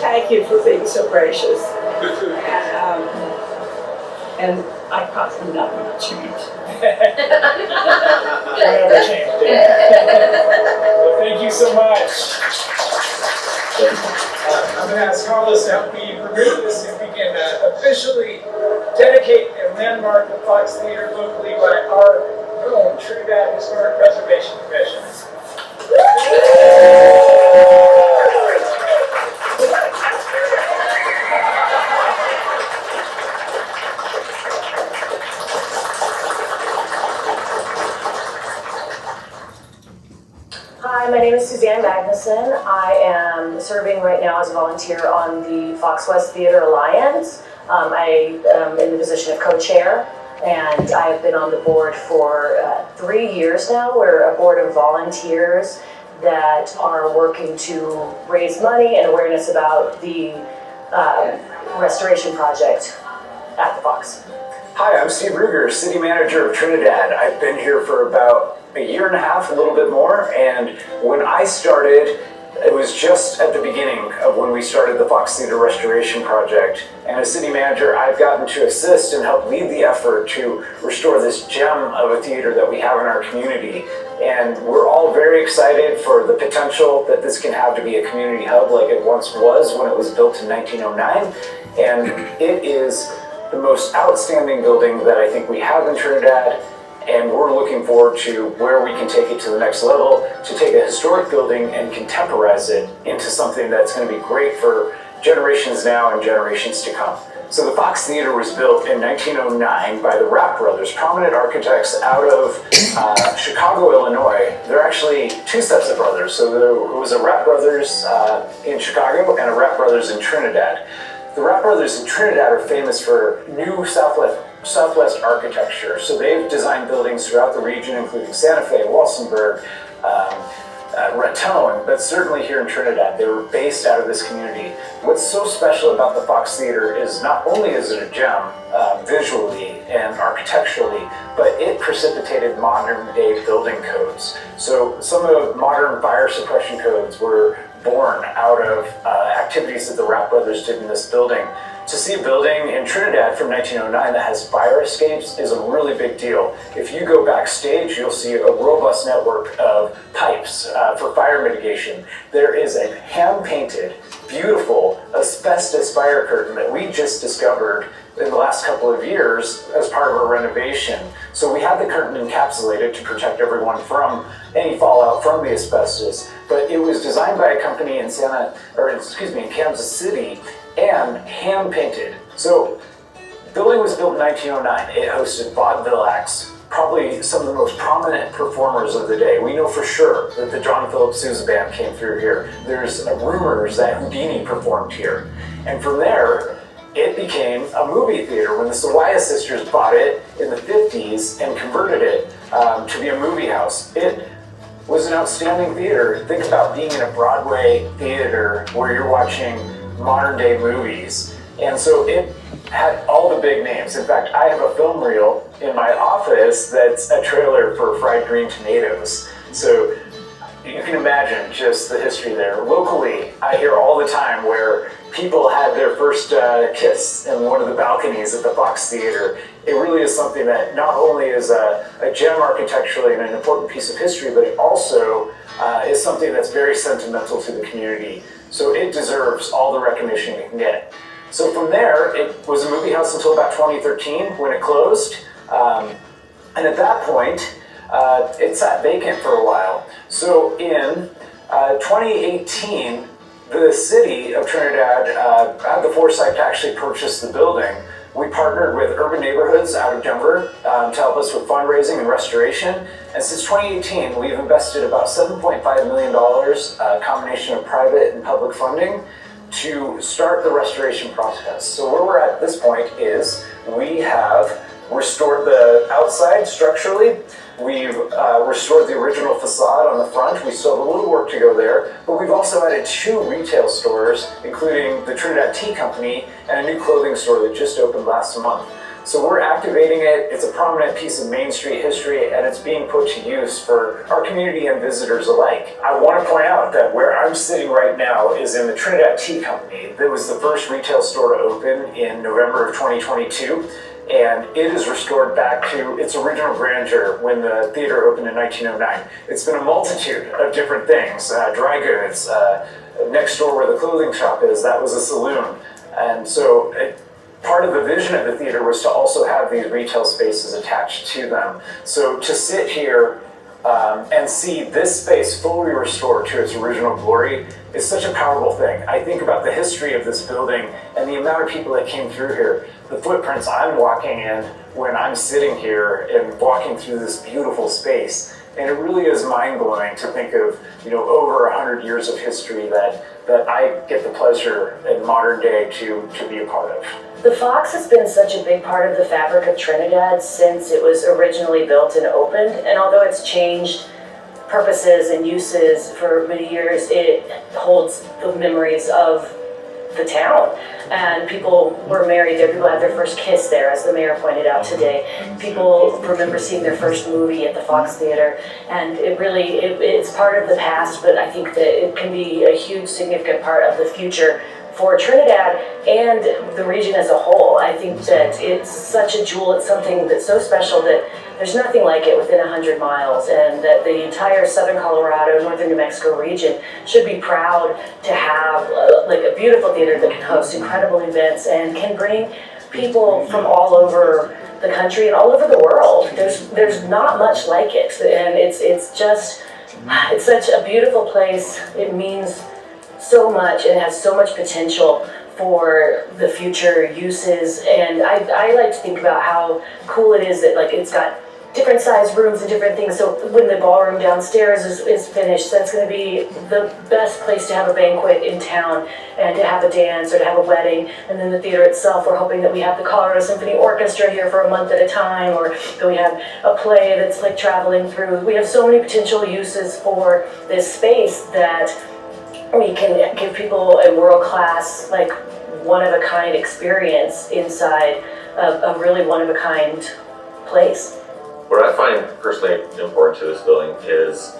thank you for being so gracious. And I cost them nothing to change. Never change. Well, thank you so much. I'm going to ask Carlos to help me remove this if we can officially dedicate and landmark the Fox Theater locally by our own Trinidad Historic Preservation Commission. Hi, my name is Suzanne Magnuson. I am serving right now as a volunteer on the Fox West Theater Alliance. I am in the position of co-chair, and I've been on the board for 3 years now. We're a board of volunteers that are working to raise money and awareness about the restoration project at the Fox. Hi, I'm Steve Ruger, City Manager of Trinidad. I've been here for about a year and a half, a little bit more, and when I started, it was just at the beginning of when we started the Fox Theater Restoration Project. And as City Manager, I've gotten to assist and help lead the effort to restore this gem of a theater that we have in our community. And we're all very excited for the potential that this can have to be a community hub like it once was when it was built in 1909. And it is the most outstanding building that I think we have in Trinidad, and we're looking forward to where we can take it to the next level, to take a historic building and contemporize it into something that's going to be great for generations now and generations to come. So the Fox Theater was built in 1909 by the Rapp brothers, prominent architects out of Chicago, Illinois. They're actually two sets of brothers. So there was a Rapp brothers in Chicago and a Rapp brothers in Trinidad. The Rapp brothers in Trinidad are famous for new Southwest architecture. So they've designed buildings throughout the region, including Santa Fe, Walsenburg, Raton, but certainly here in Trinidad, they were based out of this community. What's so special about the Fox Theater is not only is it a gem visually and architecturally, but it precipitated modern day building codes. So some of modern fire suppression codes were born out of activities that the Rapp brothers did in this building. To see a building in Trinidad from 1909 that has fire escapes is a really big deal. If you go backstage, you'll see a robust network of pipes for fire mitigation. There is a hand-painted, beautiful asbestos fire curtain that we just discovered in the last couple of years as part of our renovation. So we had the curtain encapsulated to protect everyone from any fallout from the asbestos, but it was designed by a company in Kansas City and hand painted. So the building was built in 1909. It hosted vaudeville acts, probably some of the most prominent performers of the day. We know for sure that the John Philip Sousa Band came through here. There's rumors that Houdini performed here. And from there, it became a movie theater when the Sawaya sisters bought it in the 50s and converted it to be a movie house. It was an outstanding theater. Think about being in a Broadway theater where you're watching modern day movies. And so it had all the big names. In fact, I have a film reel in my office that's a trailer for Fried Green Tomatoes. So you can imagine just the history there. Locally, I hear all the time where people had their first kiss in one of the balconies at the Fox Theater. It really is something that not only is a gem architecturally and an important piece of history, but it also is something that's very sentimental to the community. So it deserves all the recognition it can get. So from there, it was a movie house until about 2013 when it closed. And at that point, it sat vacant for a while. So in 2018, the city of Trinidad had the foresight to actually purchase the building. We partnered with Urban Neighborhoods out of Denver to help us with fundraising and restoration. And since 2018, we've invested about $7.5 million, a combination of private and public funding, to start the restoration process. So where we're at this point is we have restored the outside structurally. We've restored the original facade on the front. We still have a little work to go there, but we've also added 2 retail stores, including the Trinidad Tea Company and a new clothing store that just opened last month. So we're activating it. It's a prominent piece of Main Street history, and it's being put to use for our community and visitors alike. I want to point out that where I'm sitting right now is in the Trinidad Tea Company. That was the first retail store to open in November of 2022. And it is restored back to its original grandeur when the theater opened in 1909. It's been a multitude of different things, dry goods, next door where the clothing shop is, that was a saloon. And so part of the vision of the theater was to also have these retail spaces attached to them. So to sit here and see this space fully restored to its original glory is such a powerful thing. I think about the history of this building and the amount of people that came through here, the footprints I'm walking in when I'm sitting here and walking through this beautiful space. And it really is mind-blowing to think of, over 100 years of history that I get the pleasure in modern day to be a part of. The Fox has been such a big part of the fabric of Trinidad since it was originally built and opened, and although it's changed purposes and uses for many years, it holds the memories of the town. And people were married there, people had their first kiss there, as the mayor pointed out today. People remember seeing their first movie at the Fox Theater, and it's part of the past, but I think that it can be a huge, significant part of the future for Trinidad and the region as a whole. I think that it's such a jewel, it's something that's so special that there's nothing like it within 100 miles, and that the entire southern Colorado, northern New Mexico region should be proud to have a beautiful theater that can host incredible events and can bring people from all over the country and all over the world. There's not much like it, and it's such a beautiful place. It means so much and has so much potential for the future uses, and I like to think about how cool it is that it's got different size rooms and different things. So when the ballroom downstairs is finished, that's going to be the best place to have a banquet in town and to have a dance or to have a wedding. And then the theater itself, we're hoping that we have the Colorado Symphony Orchestra here for a month at a time, or that we have a play that's traveling through. We have so many potential uses for this space that we can give people a world-class, one-of-a-kind experience inside a really one-of-a-kind place. What I find personally important to this building is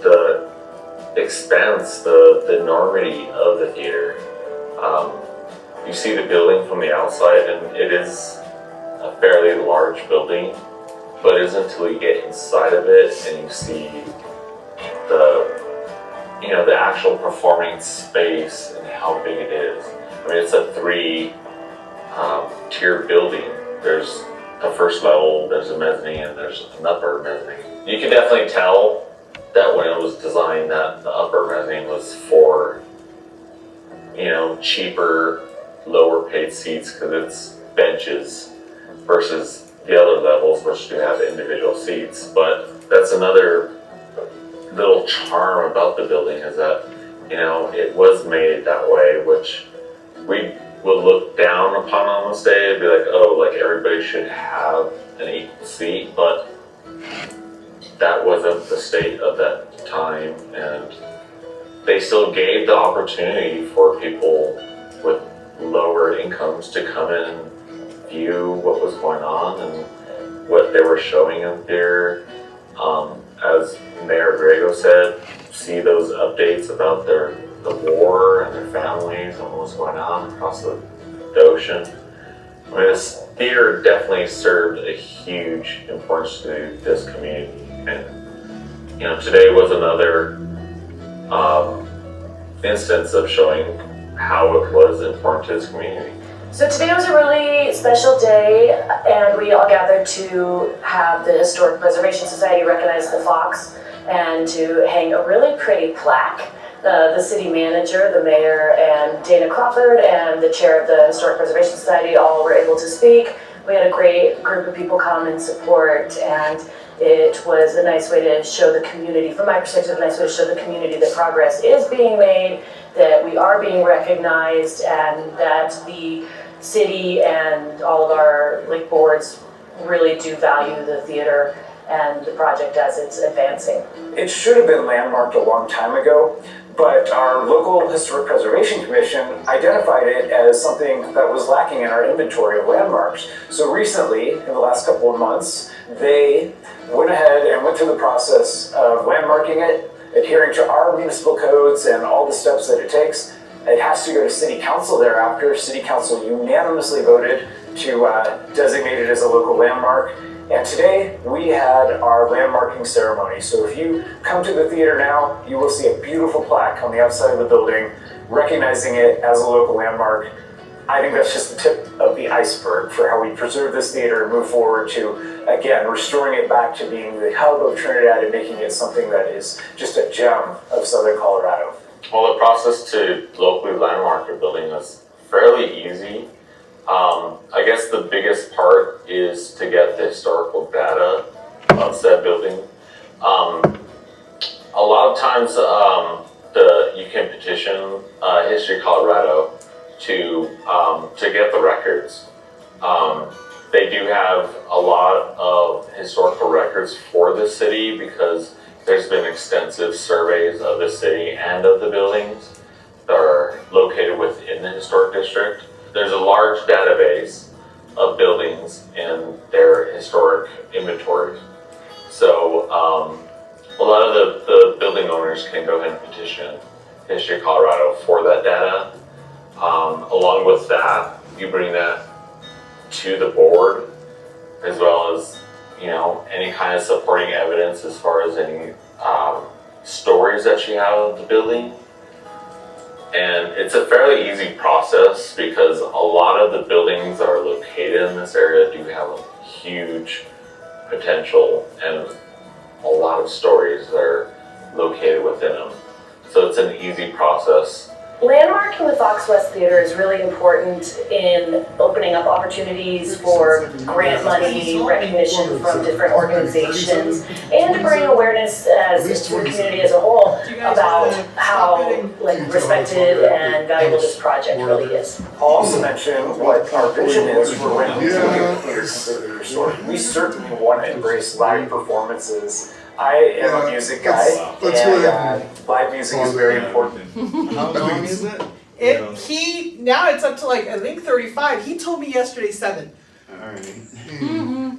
the expanse, the enormity of the theater. You see the building from the outside, and it is a fairly large building, but it isn't until you get inside of it and you see the actual performing space and how big it is. I mean, it's a 3-tier building. There's the first level, there's a mezzanine, and there's an upper mezzanine. You can definitely tell that when it was designed that the upper mezzanine was for, cheaper, lower paid seats because it's benches versus the other levels which do have individual seats. But that's another little charm about the building, is that, it was made that way, which we will look down upon on this day and be like, everybody should have an equal seat, but that wasn't the state of that time, and they still gave the opportunity for people with lower incomes to come in and view what was going on and what they were showing in theater. As Mayor Grego said, see those updates about the war and their families and what was going on across the ocean. I mean, this theater definitely served a huge importance to this community, and today was another instance of showing how it was important to this community. So today was a really special day, and we all gathered to have the Historic Preservation Society recognize the Fox and to hang a really pretty plaque the city manager, the mayor, and Dana Crawford, and the chair of the Historic Preservation Society all were able to speak. We had a great group of people come and support, and it was a nice way to show the community, from my perspective, a nice way to show the community that progress is being made, that we are being recognized, and that the city and all of our like boards really do value the theater and the project as it's advancing. It should have been landmarked a long time ago, but our local Historic Preservation Commission identified it as something that was lacking in our inventory of landmarks. So recently, in the last couple of months, they went ahead and went through the process of landmarking it, adhering to our municipal codes and all the steps that it takes. It has to go to City Council thereafter. City Council unanimously voted to designate it as a local landmark. And today we had our landmarking ceremony. So if you come to the theater now, you will see a beautiful plaque on the outside of the building recognizing it as a local landmark. I think that's just the tip of the iceberg for how we preserve this theater and move forward to, again, restoring it back to being the hub of Trinidad and making it something that is just a gem of Southern Colorado. Well, the process to locally landmark a building is fairly easy. I guess the biggest part is to get the historical data of said building. A lot of times you can petition History Colorado to get the records. They do have a lot of historical records for the city because there's been extensive surveys of the city and of the buildings that are located within the historic district. There's a large database of buildings in their historic inventory. So a lot of the building owners can go ahead and petition History Colorado for that data. Along with that, you bring that to the board, as well as, you know, any kind of supporting evidence as far as any stories that you have of the building. And it's a fairly easy process because a lot of the buildings that are located in this area do have a huge potential and a lot of stories that are located within them. So it's an easy process. Landmarking the Fox West Theater is really important in opening up opportunities for grant money, recognition from different organizations, and to bring awareness as to the community as a whole about how respected and valuable this project really is. I'll also mention what our vision is for when we do the theater completely restored. We certainly want to embrace live performances. I am a music guy, and live music is very important. How long is it? Now it's up to like, I think 35. He told me yesterday 7. Alright.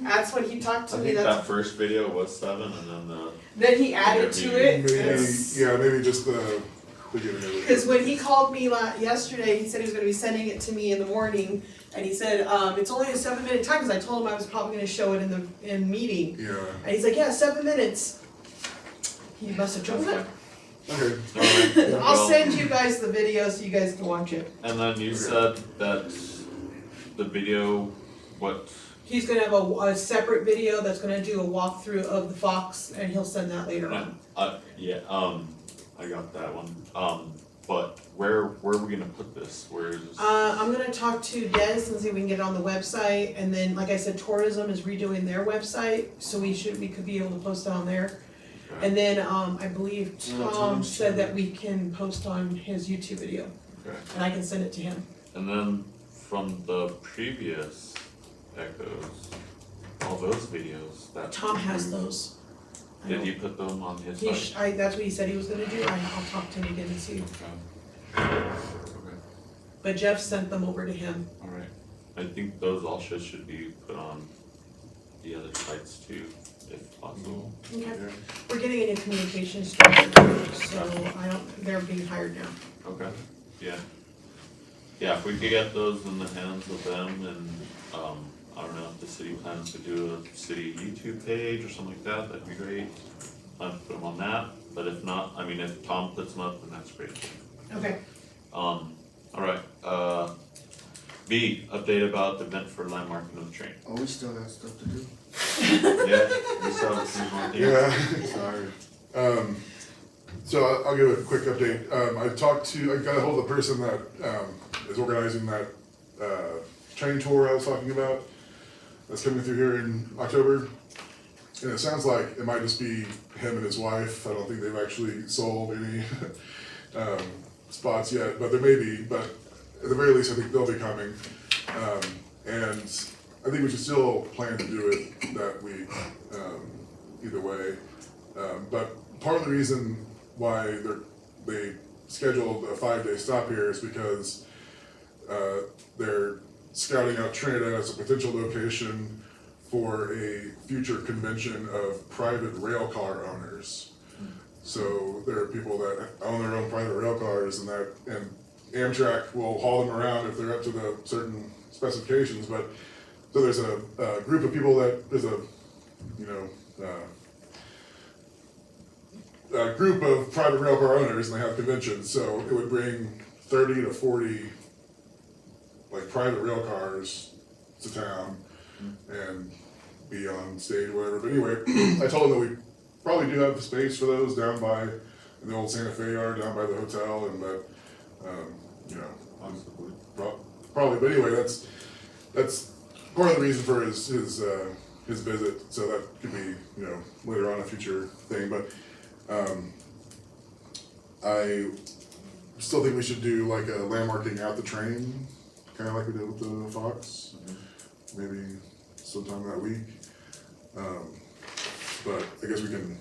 That's what he talked to I me. think That's that first video was 7, and then then he added to it. Maybe just the beginning of it. Because when he called me yesterday, he said he was going to be sending it to me in the morning, and he said it's only a 7-minute time because I told him I was probably going to show it in meeting. Yeah. And he's like, yeah, 7 minutes. He must have chosen it. Okay. I'll send you guys the video so you guys can watch it. And then you said that the video, what? He's going to have a separate video that's going to do a walkthrough of the Fox, and he'll send that later on. Yeah, I got that one. But where are we gonna put this? Where is this? I'm gonna talk to Des and see if we can get it on the website, and then, like I said, tourism is redoing their website, so we could be able to post it on there. Okay. And then, I believe Tom said that we can post on his YouTube video, Okay. and I can send it to him. And then from the previous echoes, all those videos that Tom has those. Did he put them on his He site? that's what he said he was gonna do. I'll talk to him again and see. Okay. But Jeff sent them over to him. Alright. I think those all should be put on the other sites too, if possible. Okay. We're getting a new communications director, so they're being hired now. Okay, yeah. Yeah, if we could get those in the hands of them, and, I don't know if the city plans to do a city YouTube page or something like that, that'd be great. I'll put them on that, but if not, I mean, if Tom puts them up, then that's great. Okay. Alright, B, update about the event for landmarking of the train. Oh, we still got stuff to do. Yeah, we still have a few more things. Yeah. Sorry. So I'll give a quick update. I got a hold of the person that is organizing that train tour I was talking about. That's coming through here in October. And it sounds like it might just be him and his wife. I don't think they've actually sold any spots yet, but there may be. But at the very least, I think they'll be coming. And I think we should still plan to do it that week, either way. But part of the reason why they scheduled a 5-day stop here is because they're scouting out Trinidad as a potential location for a future convention of private rail car owners. So there are people that own their own private rail cars, and Amtrak will haul them around if they're up to the certain specifications. But so there's a group of people there's a group of private rail car owners, and they have conventions. So it would bring 30 to 40 like private rail cars to town and be on stage, whatever. But anyway, I told them that we probably do have the space for those down by in the old Santa Fe yard, down by the hotel, and that probably. But anyway, that's part of the reason for his visit. So that could be later on a future thing. But I still think we should do like a landmarking out the train, kind of like we did with the Fox, maybe sometime that week. But I guess we can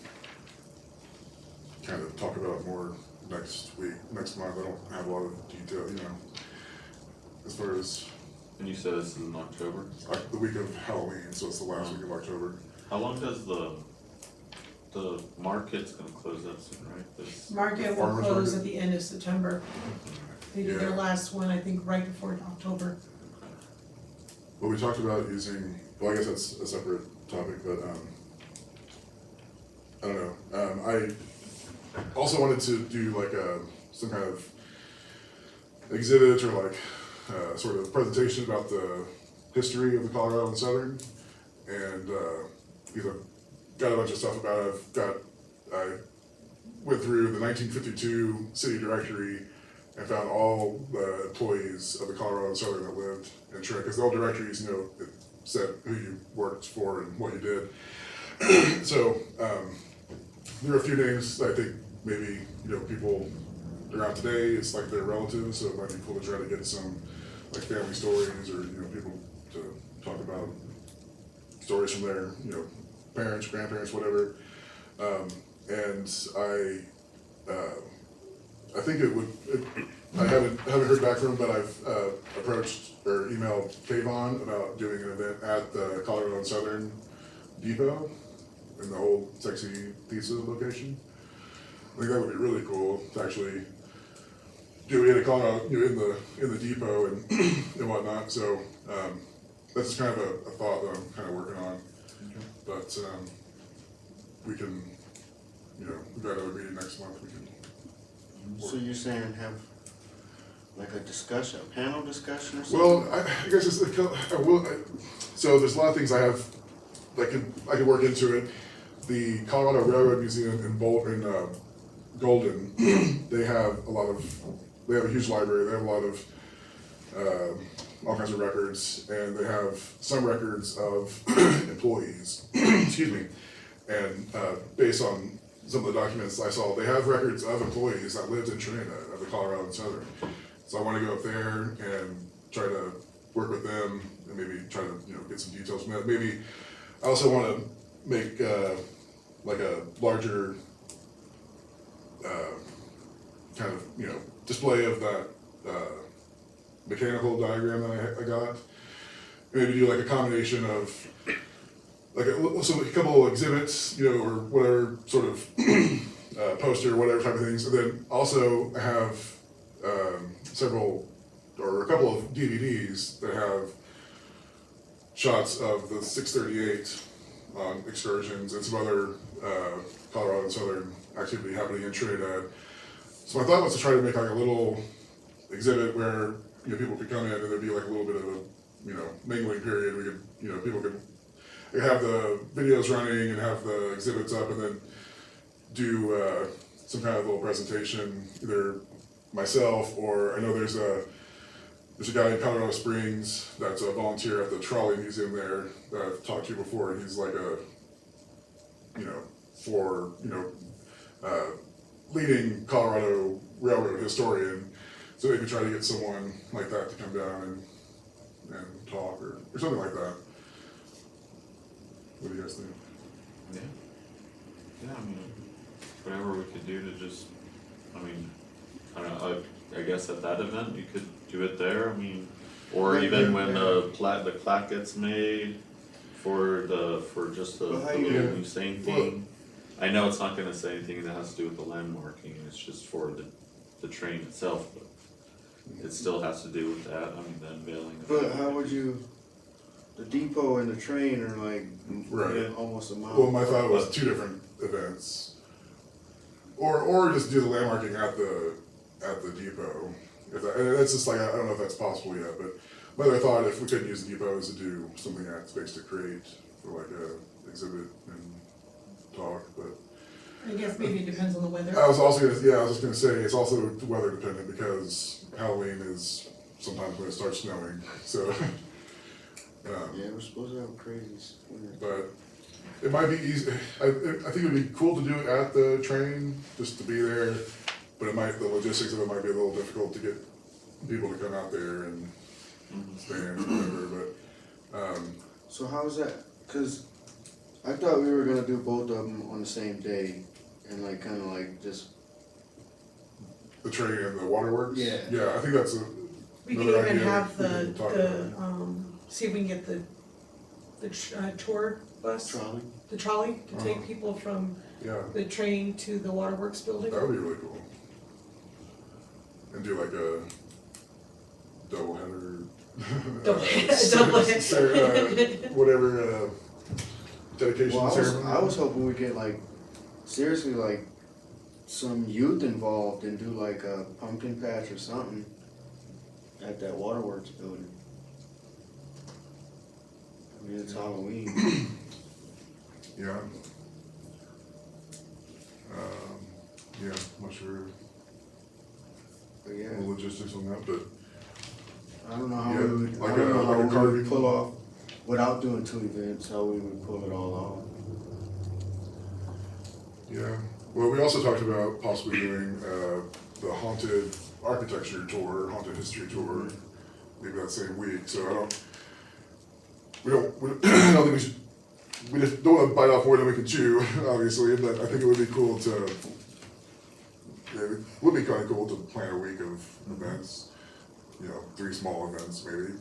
kind of talk about it more next month. I don't have a lot of detail, as far as. And you said this is in October? The week of Halloween, so it's the last week of October. How long does the market's gonna close up soon, right? Market will Farmers close market? at the end of September. They did their last one, I think, right before October. Well, we talked about using, well, I guess that's a separate topic, but I don't know. I also wanted to do like some kind of exhibit or like sort of presentation about the history of the Colorado and Southern, and because I've got a bunch of stuff about it. I went through the 1952 city directory and found all the employees of the Colorado and Southern that lived in Trinidad, because the old directories, it said who you worked for and what you did. So there are a few names that I think maybe people around today, it's like their relatives, so it might be cool to try to get some like family stories or people to talk about stories from their parents, grandparents, whatever. And I think it would. I haven't heard back from him, but I've approached or emailed Kayvon about doing an event at the Colorado and Southern Depot in the old Sexy Pizza location. I think that would be really cool to actually do it in Colorado, in the depot and whatnot. So that's just kind of a thought that I'm kind of working on. But we can, we've got another meeting next month. We can. So you're saying have like a discussion, a panel discussion or something? Well, I guess it's so there's a lot of things I have that I could work into it. The Colorado Railroad Museum in Golden, they have a huge library. They have a lot of all kinds of records, and they have some records of employees. Excuse me. And based on some of the documents I saw, they have records of employees that lived in Trinidad, of the Colorado and Southern. So I want to go up there and try to work with them and maybe try to get some details from that. Maybe I also want to make like a larger kind of display of that mechanical diagram that I got. Maybe do like a combination of like a couple of exhibits, or whatever sort of poster, whatever type of things, and then also have several or a couple of DVDs that have shots of the 638 on excursions and some other Colorado and Southern activity happening in Trinidad. So my thought was to try to make like a little exhibit where people could come in and there'd be like a little bit of a mingling period. We could people could have the videos running and have the exhibits up, and then do some kind of little presentation, either myself or I know there's a guy in Colorado Springs that's a volunteer at the trolley museum there that I've talked to before, and he's like a, leading Colorado railroad historian. So maybe try to get someone like that to come down and talk or something like that. What do you guys think? Yeah. Yeah, I mean, whatever we could do to just, I mean, I don't know, I guess at that event, you could do it there, I mean, or Right even there, when yeah. the plaque gets made for just the Well, how little you- Hussein thing. I know it's not gonna say anything that has to do with the landmarking, it's just for the train itself, but it still has to do with that, I mean, the unveiling. of But it. how would you, the depot and the train are like Right. almost a mile. Well, my thought was 2 different events. Or just do the landmarking at the depot. If that, and that's just like, I don't know if that's possible yet, but my other thought, if we couldn't use the depot, is to do something at Space to Create for like a exhibit and talk, but. I guess maybe it depends on the weather. I was just gonna say, it's also weather dependent because Halloween is sometimes when it starts snowing, so. Yeah, we're supposed to have a crazy winter. But it might be easy, I think it would be cool to do it at the train, just to be there, but the logistics of it might be a little difficult to get people to come out there and stand or whatever, but, So how's that? Cause I thought we were gonna do both of them on the same day and like kinda like just. the train and the waterworks? Yeah. Yeah, I think that's We can another even idea have we can talk about. see if we can get the tour bus, Trolley. the trolley, to take Uh-huh. people from Yeah, the train to the waterworks building. that would be really cool. And do like a double header. Whatever, dedication Well, ceremony. I was hoping we get like, seriously, like some youth involved and do like a pumpkin patch or something at that waterworks building. I mean, it's Halloween. Yeah. Yeah, I'm not sure But yeah, the logistics on that, but I don't know how Yeah, we would, like I don't a- know like a how we would carving. pull off, without doing 2 events, how we would pull it all off. yeah. Well, we also talked about possibly doing the haunted architecture tour, haunted history tour, maybe that same week. So I don't think we should. We just don't want to bite off more than we can chew, obviously. But I think it would be cool to. Yeah, it would be kind of cool to plan a week of events. 3 small events maybe,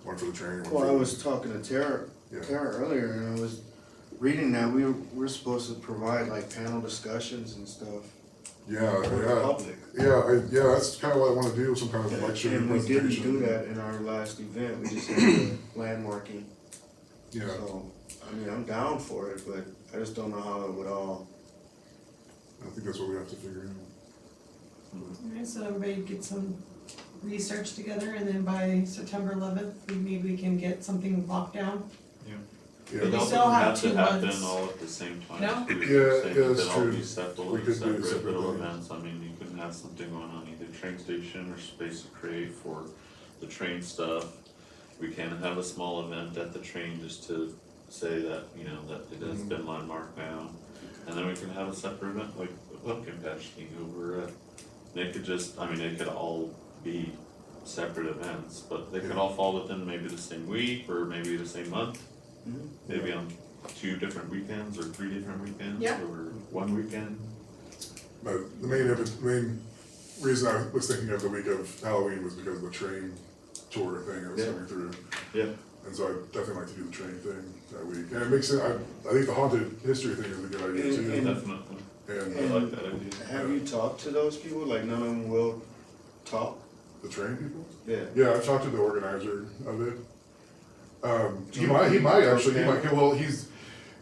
one for the train. One Well, for I was talking to Tara Yeah. earlier, and I was reading that we're supposed to provide like panel discussions and stuff Yeah, for the public. yeah. That's kind of what I want to do. Some kind of lecture And we didn't presentation. do that in our last event, we just had the landmarking. Yeah. So, I mean, I'm down for it, but I just don't know how it would all. I think that's what we have to figure out. Alright, so everybody get some research together, and then by September 11th, maybe we can get something locked down. Yeah, We It still doesn't have have to 2 happen months. all at the same time. No? too. Yeah, Same, yeah, that's they'll all true. be We separate, could do separate separate little things. events, I mean, you can have something going on either train station or Space to Create for the train stuff. We can have a small event at the train just to say that, that it has been landmarked now. And then we can have a separate event like the pumpkin patch thing over at, it could all be separate events, but they could all fall within maybe the same week or maybe the same month. Maybe on 2 different weekends or 3 different weekends Yeah. or 1 weekend. But the main reason I was thinking of the week of Halloween was because of the train tour thing that was Yeah. coming through. Yeah. And so I'd definitely like to do the train thing that week. And it makes sense, I think the haunted history thing is a good idea too. And- Definitely. And I like that idea. Have you talked to those people? Like none of them will talk? the train people? Yeah. Yeah, I've talked to the organizer of it. He might actually,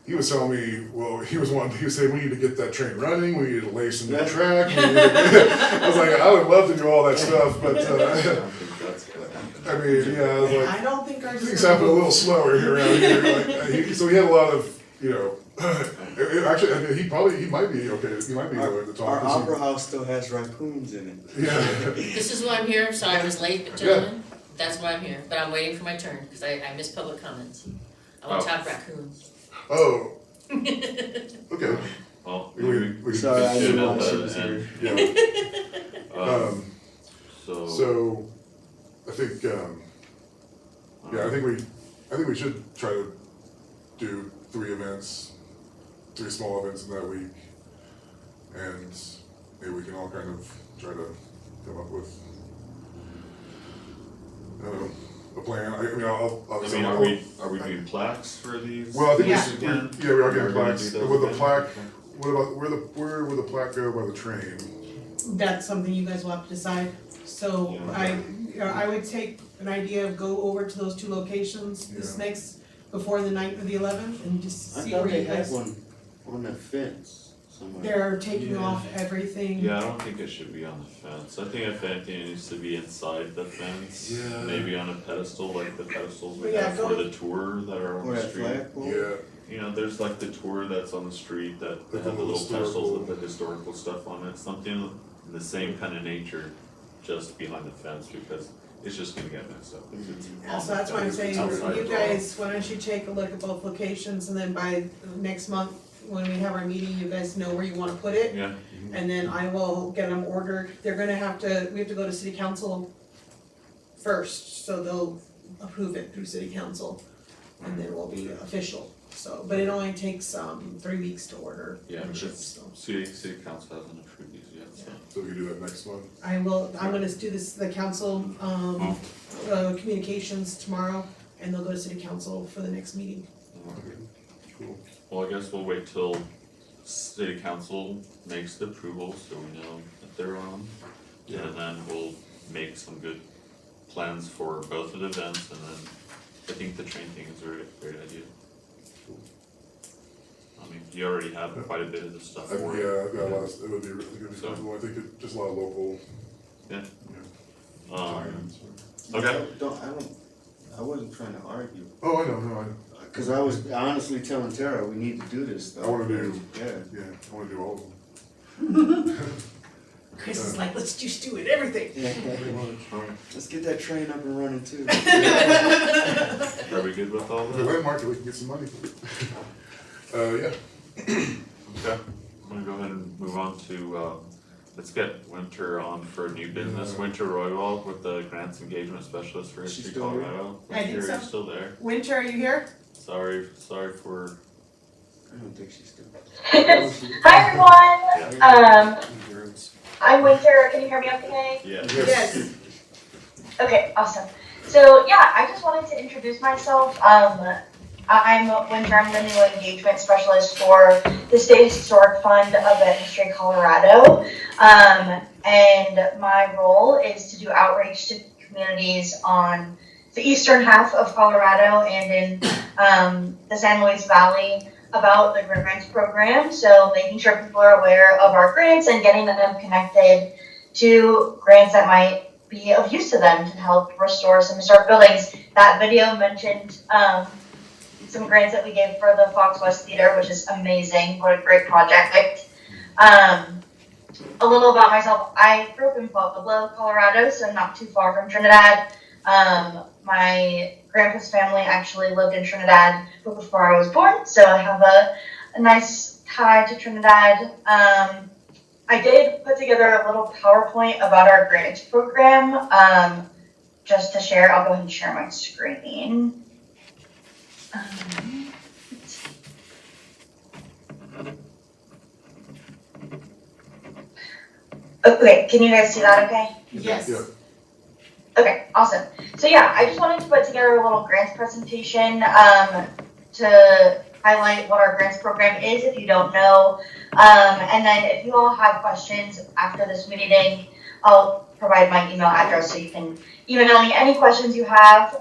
he was telling me, he was saying, we need to get that train running, we need to lay some new track. I was like, I would love to do all that stuff, but, I don't think that's gonna happen. I mean, yeah, I was like, I don't think ours is things gonna happen a move. little slower here around here, so he had a lot of, Actually, I mean, he might be okay, he might be willing to talk. Our 'cause he- opera house still has raccoons in it. Yeah. This is why I'm here, sorry I was late, gentlemen, that's why I'm here, but I'm waiting for my turn, because I missed public comments. I want to talk raccoons. Oh, okay. Well, We Sorry, I should didn't have know she that was and- here. Yeah. So. So, I think, I think we should try to do 3 small events in that week. And maybe we can all kind of try to come up with, a plan. I mean, obviously. are we doing plaques for these? Well, I think Yeah. we are getting We're gonna plaques. do those With the again? plaque, what about, where would the plaque go by the train? That's something you guys will have to decide. So I would take an idea of go over to those 2 locations this Yeah. before the 9th or the 11th and just I see thought where they you had guys. one on the fence somewhere. They're taking Yeah. off everything. Yeah, I don't think it should be on the fence. I think if anything, it needs to be inside the fence. Yeah. Maybe on a pedestal, like the pedestals we Yeah, have for go- the tour that are on Or the that street. flagpole. Yeah, You know, there's like the tour that's on the street that Like have the the little pedestals historical- with the historical stuff on it, something in the same kind of nature, just behind the fence, because it's just gonna get messed up if it's Yeah, on so the that's why I'm fence, saying, it's outside you as well. guys, why don't you take a look at both locations and then by next month, when we have our meeting, you guys know where you wanna put it. Yeah, And then I will get them ordered. They're gonna we have to go to city council first, so they'll approve it through city council. And then we'll be official, so, but it only takes 3 weeks to order yeah, and but ship, it's, so. city council hasn't approved these yet, so. so we can do that next one. I'm gonna do this, the council, communications tomorrow, and they'll go to city council for the next meeting. Okay, cool. Well, I guess we'll wait till city council makes the approval, so we know that they're on. Yeah. And then we'll make some good plans for both of the events, and then I think the train thing is a great idea. I mean, you already have quite a bit of the stuff for it. Yeah, I've got a lot of, it would be really good, So- I think just a lot of local. Yeah. Yeah. Um, okay. I wasn't trying to argue. Oh, I know, no, Cause I was honestly telling Tara, we need to do this stuff. I wanna do, Yeah. I wanna do all of them. Chris is like, let's just do it, everything. Let's get that train up and running too. Are we good with all If that? we landmark it, we can get some money for it. Yeah. Okay, I'm gonna go ahead and move on to, let's get Winter on for new business. Winter Roywald with the Grants Engagement Specialist for She's History still here? Colorado. I think Winter, so. are you still there? Winter, are you here? Sorry for, I don't think she's still. Hi everyone, I'm Winter, can you hear me okay? yeah. Yes. Okay, awesome. So yeah, I just wanted to introduce myself. I'm Winter, I'm the new engagement specialist for the State Historic Fund of Event History Colorado. And my role is to do outreach to communities on the eastern half of Colorado and in the San Luis Valley about the grants program. So making sure people are aware of our grants and getting them connected to grants that might be of use to them to help restore some historic buildings. That video mentioned some grants that we gave for the Fox West Theater, which is amazing. What a great project. A little about myself. I grew up in Pueblo, Colorado, so not too far from Trinidad. My grandpa's family actually lived in Trinidad before I was born, so I have a nice tie to Trinidad. I did put together a little PowerPoint about our grants program, just to share. I'll go ahead and share my screen. Okay, can you guys see that okay? Yes. Yeah. Okay, awesome. So yeah, I just wanted to put together a little grants presentation to highlight what our grants program is if you don't know. And then if you all have questions after this meeting, I'll provide my email address so you can email me any questions you have.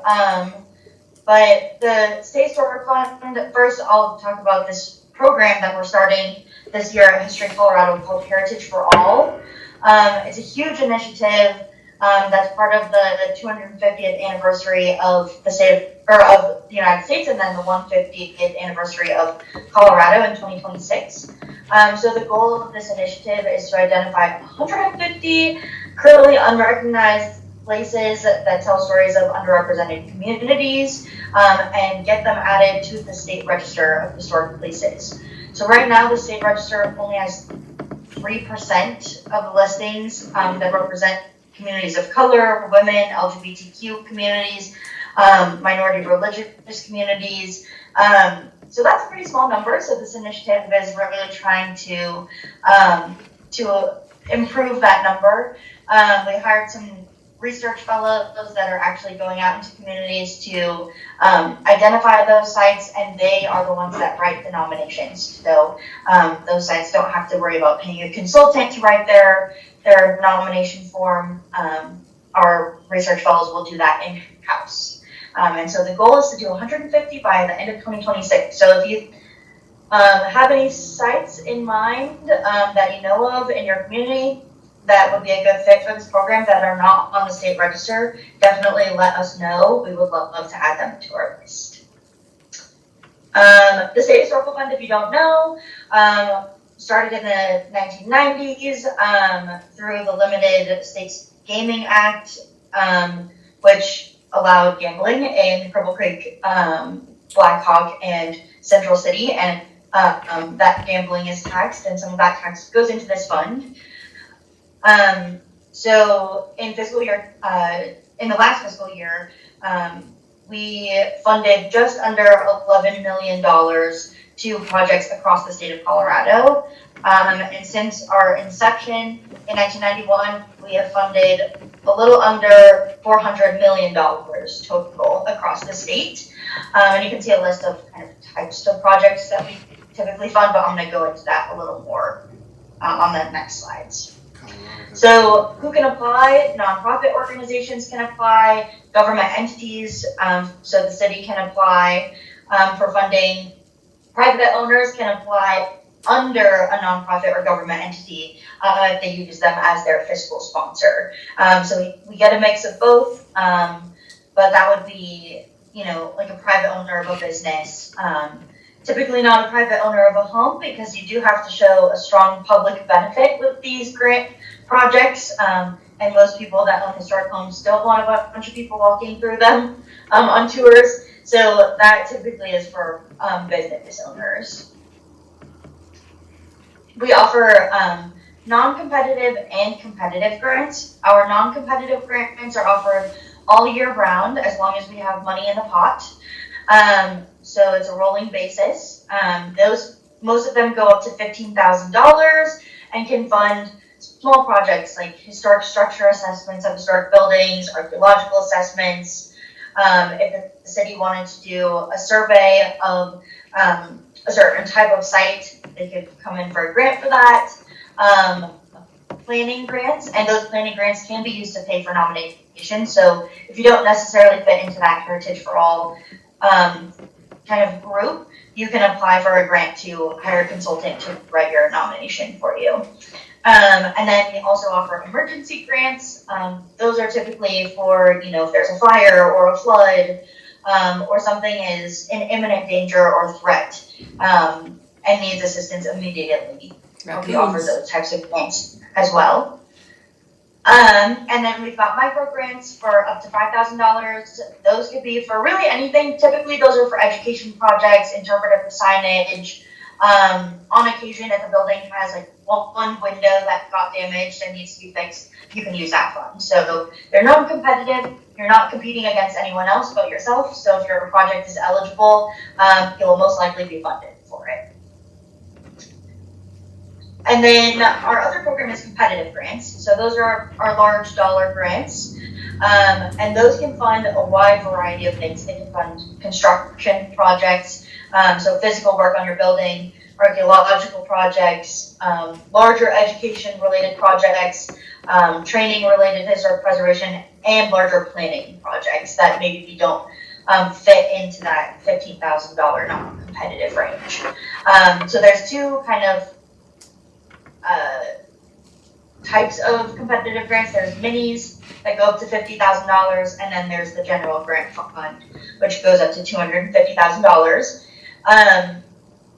But the State Historic Fund, first I'll talk about this program that we're starting this year at History Colorado called Heritage for All. It's a huge initiative That's part of the 250th anniversary of of the United States, and then the 150th anniversary of Colorado in 2026. So the goal of this initiative is to identify 150 currently unrecognized places that tell stories of underrepresented communities, and get them added to the state register of historic places. So right now, the state register only has 3% of the listings that represent communities of color, women, LGBTQ communities, minority religious communities. So that's a pretty small number. So this initiative is really trying to improve that number. We hired some research fellows that are actually going out into communities to identify those sites, and they are the ones that write the nominations. So those sites don't have to worry about paying a consultant to write their nomination form. Our research fellows will do that in-house. And so the goal is to do 150 by the end of 2026. So if you have any sites in mind that you know of in your community that would be a good fit for this program that are not on the state register, definitely let us know. We would love to add them to our list. The State Historical Fund, if you don't know, started in the 1990s through the Limited States Gaming Act, which allowed gambling in Cripple Creek, Black Hawk, and Central City, and that gambling is taxed, and some of that tax goes into this fund. So in the last fiscal year, we funded just under $11 million to projects across the state of Colorado. And since our inception in 1991, we have funded a little under $400 million total across the state. And you can see a list of kind of types of projects that we typically fund, but I'm going to go into that a little more on the next slides. So who can apply? Nonprofit organizations can apply, government entities, so the city can apply for funding. Private owners can apply under a nonprofit or government entity if they use them as their fiscal sponsor. So we get a mix of both, but that would be, like a private owner of a business. Typically not a private owner of a home, because you do have to show a strong public benefit with these grant projects, and most people that own historic homes don't want a bunch of people walking through them on tours. So that typically is for business owners. We offer non-competitive and competitive grants. Most non-competitive grants are offered all year round as long as we have money in the pot. So it's a rolling basis. Most of them go up to $15,000 and can fund small projects like historic structure assessments of historic buildings, archaeological assessments. If the city wanted to do a survey of a certain type of site, they could come in for a grant for that. Planning grants, and those planning grants can be used to pay for nominations. So if you don't necessarily fit into that Heritage for All kind of group, you can apply for a grant to hire a consultant to write your nomination for you. And then we also offer emergency grants. Those are typically for, if there's a fire or a flood, or something is in imminent danger or threat, and needs assistance immediately. We offer those types of grants as well. And then we've got micro grants for up to $5,000. Those could be for really anything. Typically, those are for education projects, interpretive signage. On occasion, if a building has like one window that got damaged and needs to be fixed, you can use that fund. So they're non-competitive. You're not competing against anyone else but yourself. So if your project is eligible, you'll most likely be funded for it. And then our other program is competitive grants. So those are our large dollar grants. And those can fund a wide variety of things. They can fund construction projects, so physical work on your building, archaeological projects, larger education-related projects, training-related historic preservation, and larger planning projects that maybe don't fit into that $15,000 non-competitive range. So there's two kind of types of competitive grants. There's minis that go up to $50,000, and then there's the general grant fund, which goes up to $250,000.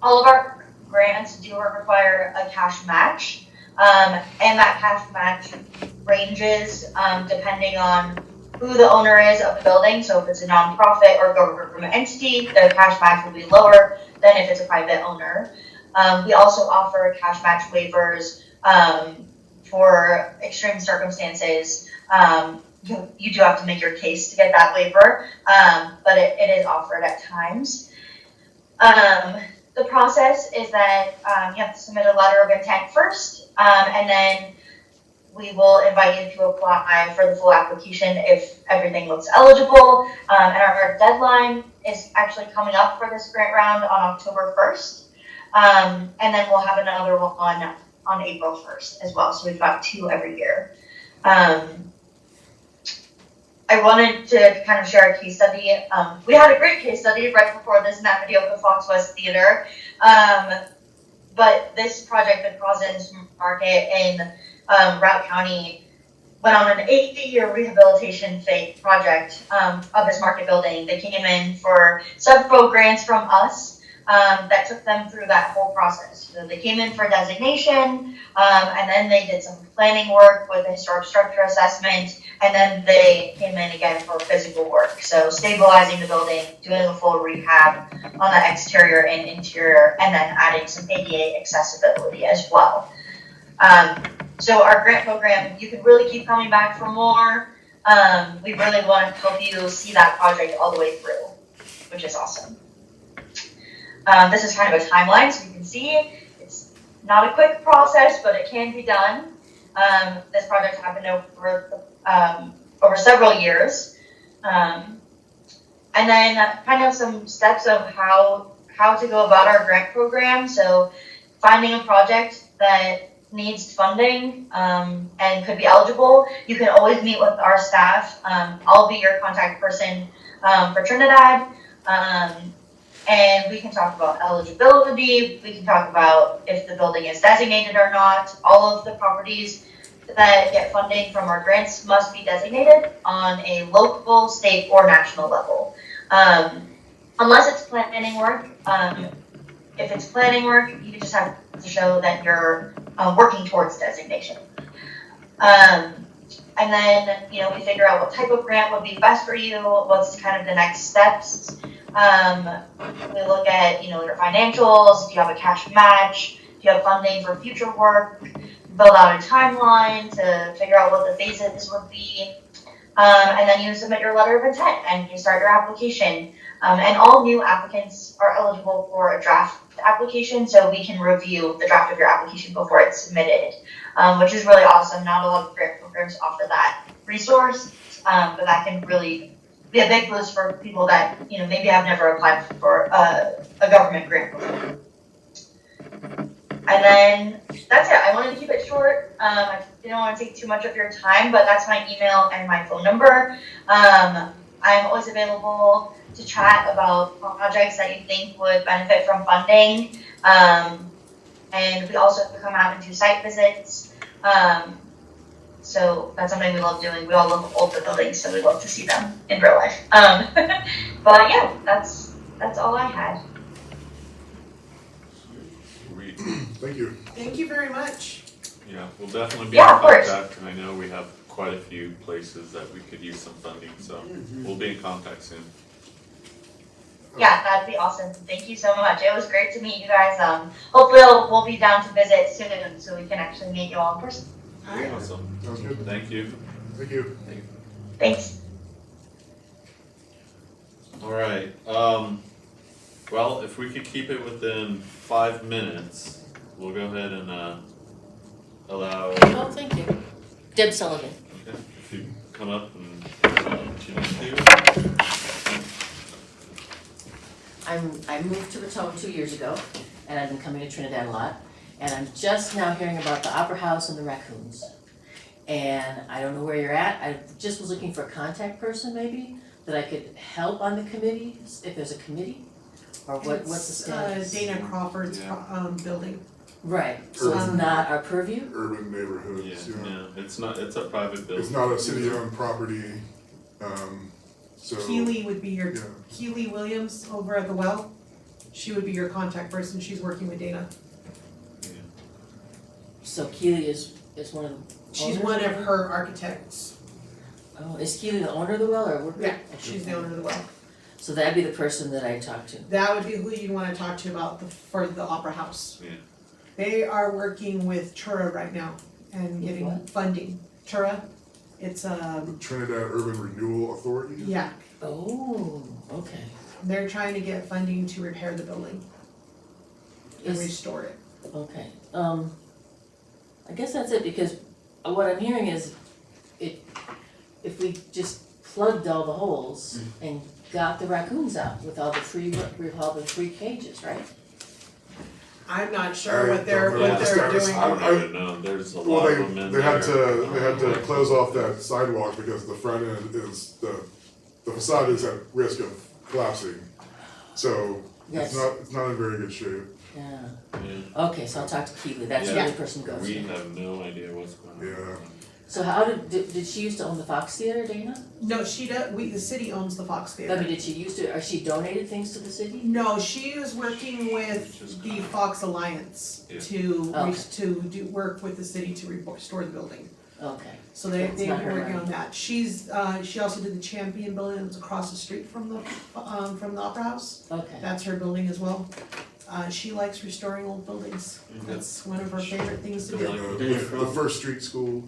All of our grants do require a cash match, and that cash match ranges depending on who the owner is of the building. So if it's a nonprofit or government entity, their cash match will be lower than if it's a private owner. We also offer cash match waivers for extreme circumstances. You do have to make your case to get that waiver, but it is offered at times. The process is that you have to submit a letter of intent first, and then we will invite you to apply for the full application if everything looks eligible. And our deadline is actually coming up for this grant round on October 1st. And then we'll have another one on April 1st as well. So we've got 2 every year. I wanted to kind of share a case study. We had a great case study right before this in that video of the Fox West Theater. But this project, the Crosens Market in Routt County, went on an 8-year rehabilitation project of this market building. They came in for several grants from us that took them through that whole process. So they came in for designation, and then they did some planning work with a historic structure assessment, and then they came in again for physical work. So stabilizing the building, doing a full rehab on the exterior and interior, and then adding some ADA accessibility as well. So our grant program, you can really keep coming back for more. We really want to help you see that project all the way through, which is awesome. This is kind of a timeline, so you can see it's not a quick process, but it can be done. This project happened over several years. And then kind of some steps of how to go about our grant program. So finding a project that needs funding and could be eligible, you can always meet with our staff. I'll be your contact person for Trinidad. And we can talk about eligibility, we can talk about if the building is designated or not. All of the properties that get funding from our grants must be designated on a local, state, or national level. Unless it's planning work, if it's planning work, you just have to show that you're working towards designation. And then, we figure out what type of grant would be best for you, what's kind of the next steps. We look at, your financials, if you have a cash match, if you have funding for future work, build out a timeline to figure out what the phases would be. And then you submit your letter of intent and you start your application. And all new applicants are eligible for a draft application, so we can review the draft of your application before it's submitted, which is really awesome. Not a lot of grant programs offer that resource, but that can really be a big boost for people that maybe have never applied for a government grant before. And then that's it. I wanted to keep it short. I didn't want to take too much of your time, but that's my email and my phone number. I'm always available to chat about projects that you think would benefit from funding. And we also come out and do site visits. So that's something we love doing. We all love older buildings, so we love to see them in real life. But yeah, that's all I had. Sweet. Thank you. Thank you very much. Yeah, we'll definitely be in contact, and I know we have quite a few places that we could use some funding, so we'll be in contact soon. Yeah, that'd be awesome. Thank you so much. It was great to meet you guys. Hopefully we'll be down to visit soon so we can actually meet you all in person. Awesome. Sounds good. Thank you. Thank you. Thanks. All right. Well, if we could keep it within 5 minutes, we'll go ahead and allow. Oh, thank you. Deb Sullivan. Okay, if you come up and what you need to do. I moved to Raton 2 years ago, and I've been coming to Trinidad a lot. And I'm just now hearing about the Opera House and the raccoons. And I don't know where you're at. I just was looking for a contact person maybe that I could help on the committee, if there's a committee, or what's the status? Dana Crawford's building. Right, so it's not our purview? urban neighborhoods, Yeah, yeah. no, it's not, it's a private building. It's not a city-owned property, so. Keely would be your, Yeah. Keely Williams over at the well. She would be your contact person, she's working with Dana. So Keely is one of the She's owners one of it? her architects. Oh, is Keely the owner of the well, or what? Yeah, she's the owner of the well. So that'd be the person that I talk to. That would be who you'd wanna talk to about for the Opera House. Yeah. They are working with Tura right now and getting what? funding. Tura, it's Trinidad Urban Renewal Authority? yeah, Oh, okay. they're trying to get funding to repair the building and Is- restore it. Okay, I guess that's it, because what I'm hearing is, if we just plugged all the holes and got the raccoons out with all the free cages, right? I'm not sure what they're doing. I don't even know, there's a Well, lot of them in there. they had to close off that sidewalk because the front end is, the facade is at risk of collapsing. So Yes. it's not in very good shape. Yeah. Yeah. Okay, so I'll talk to Keely, that's the Yeah. other person who goes We to. have no idea what's going on. Yeah. So how did she used to own the Fox Theater, Dana? No, she does, the city owns the Fox I mean, Theater. did she used to, or she donated things to the city? No, she is working with the Fox Alliance Yeah. to work with the city to restore the building. Okay. So they've That's been not her working money. on that. She also did the Champion building that was across the street from the Opera House. Okay. That's her building as well. She likes restoring old buildings. That's one of her favorite things to do. The First Street School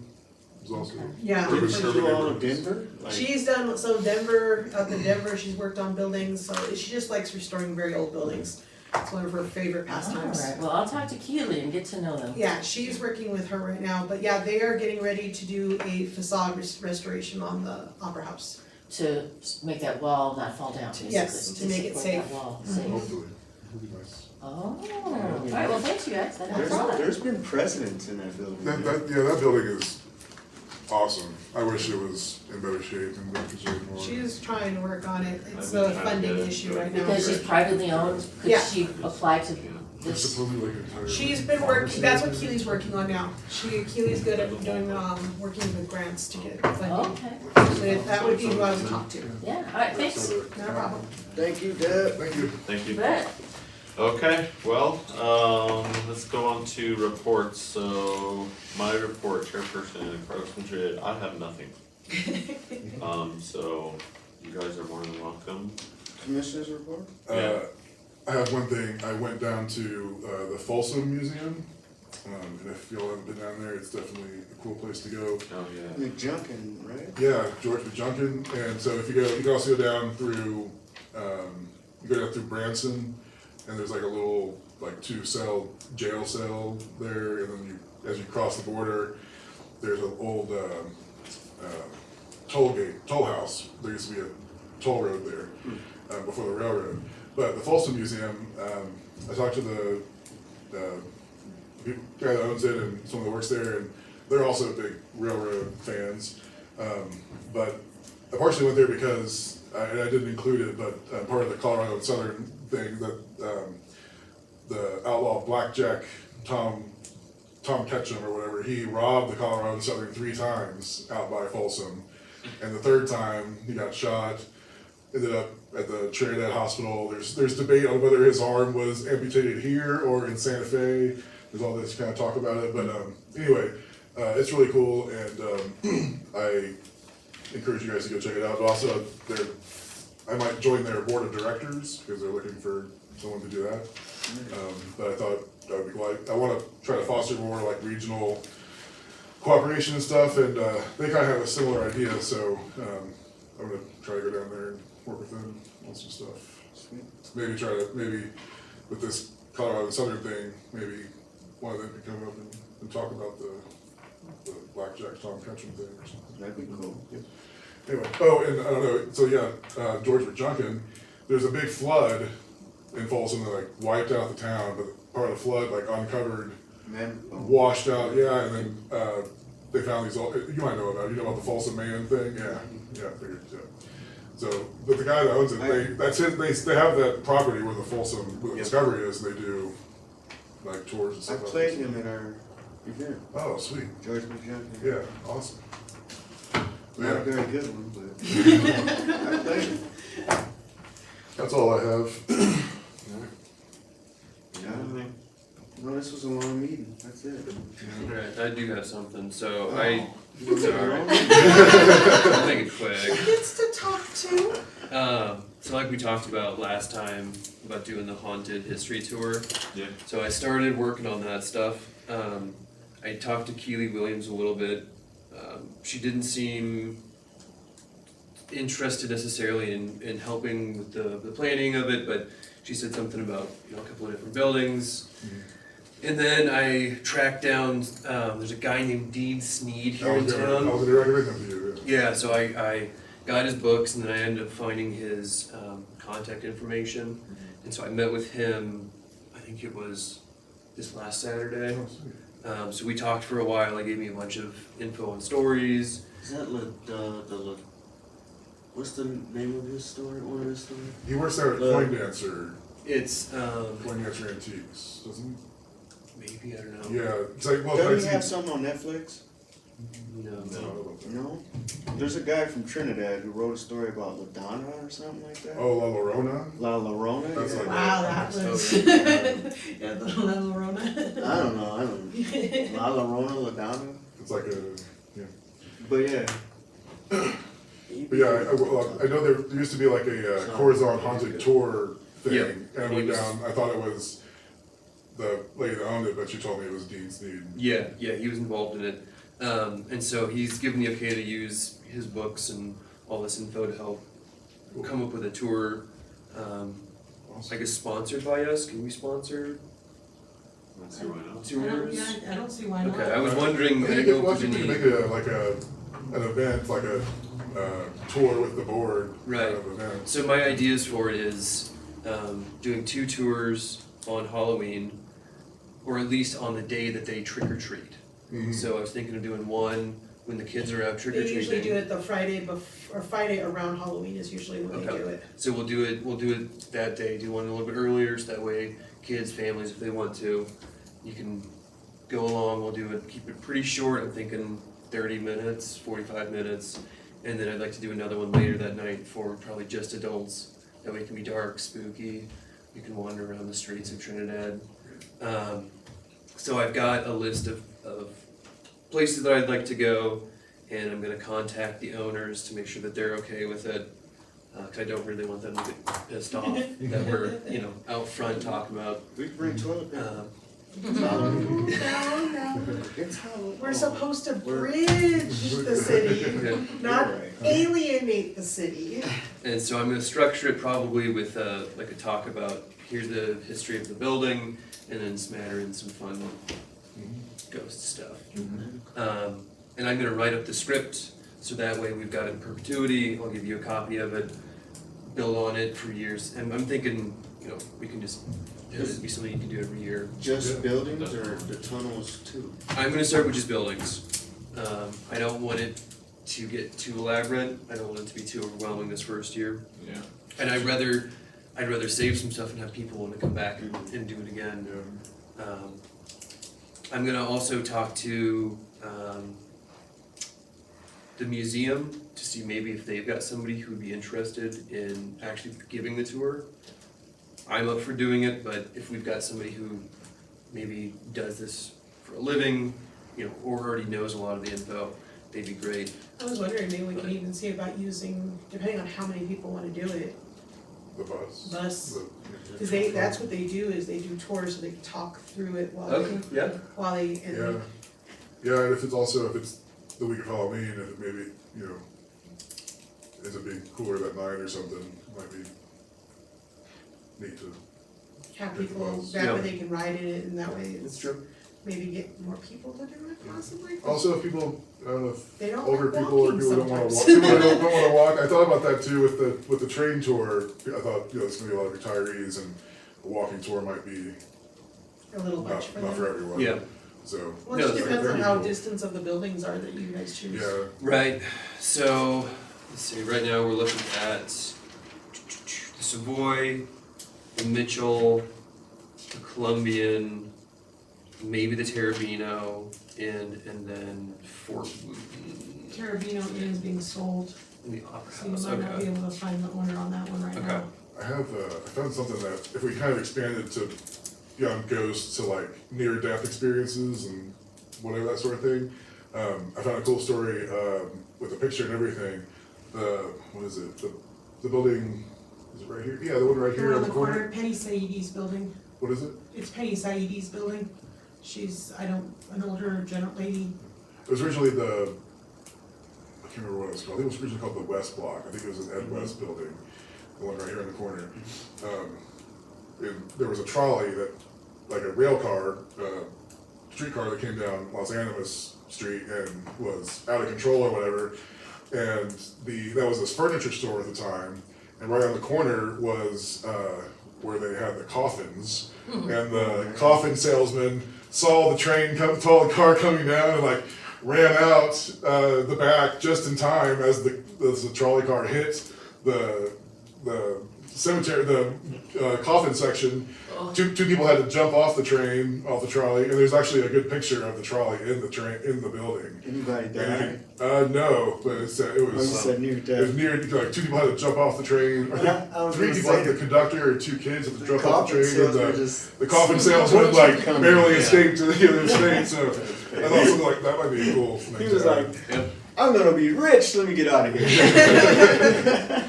is also. Yeah. urban- Did she urban do all of neighborhoods. Denver? Like, She's done, so Denver, up in Denver, she's worked on buildings, so she just likes restoring very old buildings. It's one of her favorite pastimes. Alright, well, I'll talk to Keely and get to know them. Yeah, she's working with her right now, but yeah, they are getting ready to do a facade restoration on the Opera House. To make that wall not fall down, basically. Yes, to make it support safe. that wall Mhm. safe. Hopefully, it'll be nice. Oh, alright, well, thanks you guys, that helps a lot. there's been precedents in that building. That building is awesome. I wish it was in better shape and better preserved more. She's trying to work on it, it's I've been a trying to funding get it, issue but- right now. Because she's privately owned, could Yeah. she apply to It's this? supposedly like an entire. She's been working, that's what Keely's working on now. Keely's good at doing, working with grants to get funding. Okay, So that would be who I would talk to, yeah, alright, thanks. no problem. Thank you, Deb. Thank you. Thank you. You bet. Okay, well, let's go on to reports. So my report, chairperson Carlos Madrid, I have nothing. So you guys are more than welcome. Commissioners report? I have one thing. I went down to the Folsom Museum, and if y'all haven't been down there, it's definitely a cool place to go. Oh, yeah. McJunkin, right? Yeah, George McJunkin. And so if you go, you can also go down through, Branson, and there's like a little like 2-cell jail cell there, and then as you cross the border, there's an old toll house. There used to be a toll road there before the railroad. But the Folsom Museum, I talked to the guy that owns it and someone that works there, and they're also big railroad fans. But I partially went there because, and I didn't include it, but part of the Colorado and Southern thing that the outlaw blackjack Tom Ketchum or whatever, he robbed the Colorado and Southern 3 times out by Folsom, and the 3rd time he got shot. Ended up at the Trinidad Hospital. There's debate on whether his arm was amputated here or in Santa Fe. There's all this kind of talk about it, but anyway, it's really cool, and I encourage you guys to go check it out. But also, I might join their board of directors because they're looking for someone to do that. But I thought that would be cool. I want to try to foster more like regional cooperation and stuff, and they kind of have a similar idea. So I'm gonna try to go down there and work with them on some stuff. Maybe with this Colorado Southern thing, maybe one of them could come up and talk about the blackjack Tom Ketchum thing or something. That'd be cool. Anyway, oh, and I don't know, so yeah, George McJunkin, there's a big flood in Folsom that like wiped out the town, but part of the flood like uncovered, washed out, yeah, and then they found these old, you might know about it, you know about the Folsom Man thing? Yeah, I figured, yeah. So, but the guy that owns it, they have that property where the Folsom, where the Discovery is, they do like tours and I stuff. played him at our event, Oh, sweet. George McJunkin. Yeah, awesome. Not a Yeah, very good one, but I played him. that's all I have. No, this was a long meeting, that's it. Alright, I do have something, so Oh. I, You sorry. know? I'll make it quick. He gets to talk too. So like we talked about last time, about doing the haunted history tour. Yeah. So I started working on that stuff. I talked to Keely Williams a little bit. She didn't seem interested necessarily in helping with the planning of it, but she said something about, you know, a couple of different buildings. And then I tracked down, there's a guy named Dean Sneed here in town. I was gonna recommend them to you, yeah. Yeah, so I got his books and then I ended up finding his contact information. And so I met with him, I think it was this last Saturday. Oh, sweet. So we talked for a while, he gave me a bunch of info and stories. Is that what's the name of his store, one of his stores? He works there at Coin Dancer, It's, Coin Dancer Antiques, doesn't he? maybe, I don't know. Yeah, it's like, well, Doesn't it's, he have something on Netflix? No. No? There's a guy from Trinidad who wrote a story about LaDonna or something like that. oh, La Llorona? La Llorona? That's yeah. like- Wow, that was. Yeah, the little Rona. I don't know. La Llorona, LaDonna? It's like a, yeah. But yeah. But yeah, I know there used to be like a Corazon haunted tour thing, Yeah. and I went down, I thought it was the lady that owned it, but she told me it was Dean Sneed. Yeah, he was involved in it. And so he's given the okay to use his books and all this info to help come up with a tour, I guess sponsored by us. Can we sponsor Let's see why not. tours? I don't see why not. Okay, I was wondering, I I think didn't know it if there's was, you any. could make an event, like a tour with the board Right. kind of event. So my ideas for it is doing 2 tours on Halloween, or at least on the day that they trick or treat. Mhm. So I was thinking of doing one when the kids are out trick or They treating. usually do it the Friday or Friday around Halloween is usually when they Okay. do it. So we'll do it that day, do one a little bit earlier, so that way kids, families, if they want to, you can go along, we'll do it, keep it pretty short, I'm thinking 30 minutes, 45 minutes. And then I'd like to do another one later that night for probably just adults. That way it can be dark, spooky, you can wander around the streets of Trinidad. So I've got a list of places that I'd like to go, and I'm gonna contact the owners to make sure that they're okay with it. 'Cause I don't really want them to get pissed off that we're, you know, out front talking about. We can bring toilet paper. No. It's Halloween. We're supposed to bridge the city, Okay. not You're right. alienate the city. And so I'm gonna structure it probably with like a talk about, here's the history of the building, and then smatter in some fun ghost stuff. And I'm gonna write up the script, so that way we've got it in perpetuity, I'll give you a copy of it, build on it for years, and I'm thinking, you know, we can just, this would be something you can do every year. Just buildings or the tunnels too? I'm gonna start with just buildings. I don't want it to get too elaborate, I don't want it to be too overwhelming this first year. Yeah. And I'd rather save some stuff and have people want to come back and do it again. I'm gonna also talk to the museum to see maybe if they've got somebody who would be interested in actually giving the tour. I'm up for doing it, but if we've got somebody who maybe does this for a living, you know, or already knows a lot of the info, they'd be great. I was wondering, maybe we can even see about using, depending on how many people wanna do it, The bus. bus. The- Cause that's what they do, is they do tours, so they talk through it while Okay, yeah. Yeah, yeah, and if it's the week of Halloween, if it maybe, you know, ends up being cooler that night or something, it might be neat to. have get the people, bus. that way they can ride in it, and that way That's it's, true. maybe get more people to do it possibly. Also, if people, I don't know if They don't older like people or walking people don't wanna walk, sometimes. people that don't wanna walk, I thought about that too with the train tour. I thought, you know, there's gonna be a lot of retirees and a walking tour might be A little not much for for them. everyone. Yeah. So. Well, No, it just depends on how cool. distance of the buildings are that you guys choose. Yeah, Right, so, let's see, right now we're looking at the Savoy, the Mitchell, the Columbian, maybe the Terrabino Inn, and then Fort Wooten Terrabino Inn is being sold, in the Opera so you House. might not be Okay. able to find the owner on that one right Okay. now. I found something that if we kind of expanded to young ghosts to like near-death experiences and whatever that sort of thing, I found a cool story with a picture and everything. What is it? The building, is it right here? Yeah, the one right here Around on the corner. Penny Said's building. What is it? It's Penny Said's building. She's, an older lady. It was originally I can't remember what it was called. I think it was originally called the West Block. I think it was an Ed West building, the one right here in the corner. And there was a trolley that, like a rail car, streetcar that came down Los Animas Street and was out of control or whatever. And that was this furniture store at the time. And right on the corner was where they had the coffins. And the coffin salesman saw the car coming down and like ran out the back just in time as the trolley car hit the cemetery, the coffin section. Two people had to jump off the trolley, and there's actually a good picture of the trolley in the building. Anybody died? No, but it was. You said near death. It was near, like, two people had to jump off the train. I was Three gonna people, say like the conductor and two kids, had to jump off the coffin train. And salesman the coffin salesman like barely escaped to the other state. So I thought something like that might be a cool thing. He was to like, have. I'm gonna be rich, let me get out of here.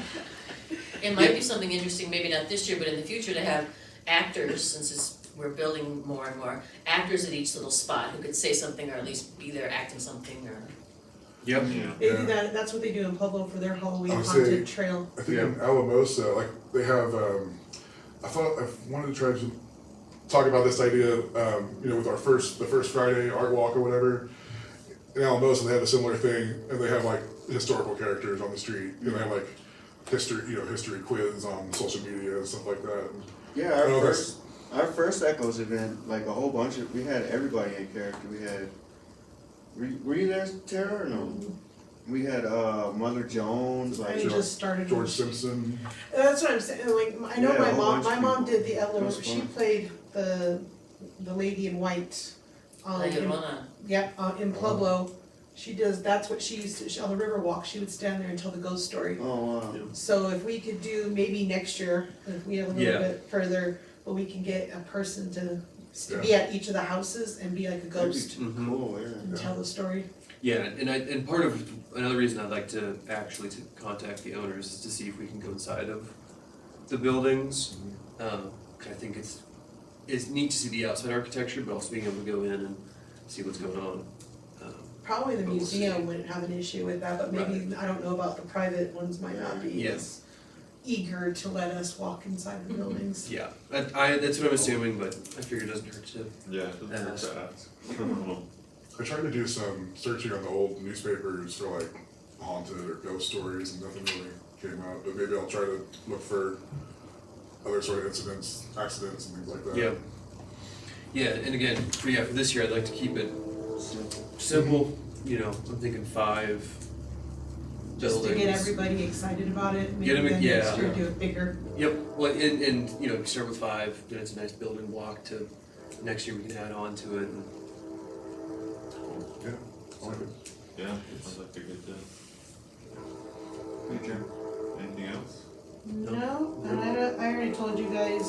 It might be something interesting, maybe not this year, but in the future, to have actors, since we're building more and more, actors at each little spot who could say something or at least be there acting something or. Yep. They do that, that's what they do in Pueblo for their Halloween I would haunted say- trail. I think in Alamosa, like they have. I wanted to try to talk about this idea. With the first Friday art walk or whatever. In Alamosa, they have a similar thing, and they have like historical characters on the street, and they have like history quiz on social media and stuff like that. Yeah, our first Echoes event, like a whole bunch we had everybody in character. We had, were you there, Tara, or no? We had Mother Jones, like I just started. George Simpson. That's what I'm saying, like, I know Yeah, a whole bunch my of mom people. did the Ella, That's she fun. played the lady in white. La Llorona. In Pueblo, she does, that's what she used to, on the Riverwalk, she would stand there and tell the ghost story. Oh, wow. So if we could do maybe next year, if we have a little Yeah. bit further, but we can get a person to be at each of the houses and be like a ghost Cool, yeah. and tell the story. Yeah, and part of another reason I'd like to actually to contact the owners is to see if we can go inside of the buildings. I think it's neat to see the outside architecture, but also being able to go in and see what's going on. Probably the But we'll see. museum wouldn't have an issue with that, but maybe, I don't know about the private ones, might not be Yeah. as eager to let us walk inside the buildings. Yeah, that's what I'm assuming, but I figure it doesn't hurt to. Yeah, it doesn't hurt to ask. I tried to do some searching on the old newspapers for like haunted or ghost stories, and nothing really came out. But maybe I'll try to look for other sort of accidents, and things like that. Yeah. Yeah, and again, for this year, I'd like to keep it simple. I'm thinking 5 Just to buildings. get everybody excited about it, maybe Get 'em- then yeah. next year do it bigger. Yep. Well, and start with 5. Then it's a nice building block to next year we can add on to it. And, Yeah. I like it. Yeah, sounds like a good deal. Okay. Anything else? No, and I already told you guys,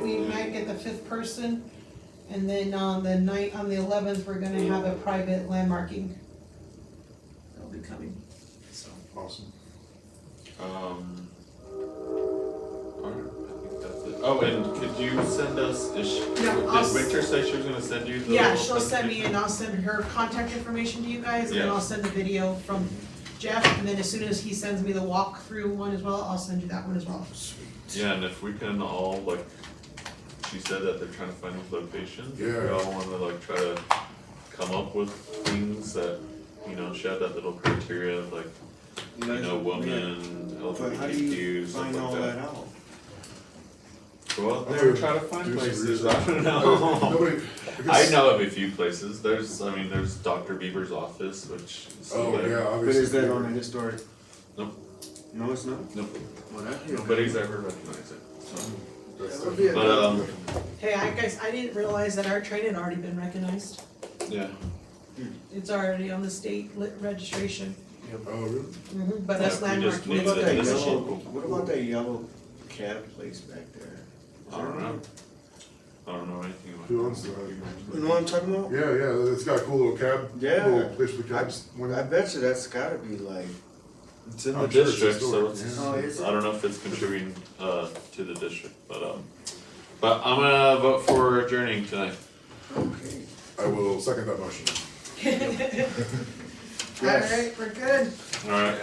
we might get the 5th person, and then on the 11th, we're gonna have a private landmarking. They'll be coming, so. Awesome. Alright, I think that's it. Oh, and could you send us, I'll did Victor say she was gonna send you the? Yeah, little she'll send me, presentation? and I'll send her contact information to you guys, and then Yeah. I'll send the video from Jeff, and then as soon as he sends me the walkthrough one as well, I'll send you that one as well. Yeah, and if we can all, like, she said that they're trying to find these locations. If we Yeah. all wanna like try to come up with things that, she had that little criteria of like, woman, But how do you LGBTQ, stuff find like all that out? Go out I'm there and gonna try to find do some places, research. I don't know. Nobody. I know of a few places, there's Dr. Bieber's office, which is Oh like, yeah, But obviously. is that on a historic? Nope. No, it's not? Nope. Well, that Nobody's ever recognized it, so. That's That would be a definitely- But, Hey, guys, I didn't realize that our train had already been recognized. yeah, It's already on the state registration. Oh, really? But us Yeah, we just landmarking. What need about to- that this is yellow, local. what about that yellow cab place back there? I don't know. I don't know anything about Who owns that? You know what I'm talking about? Yeah, yeah, it's got a cool little cab, Yeah. little place for the cabs. I bet you that's gotta be like, It's in I'm the sure it's district, so historic, it's, yeah. Oh, is it? I don't know if it's contributing, to the district, but I'm gonna vote for adjourning tonight. okay. I will second that motion. Yes. Alright, we're good. Alright.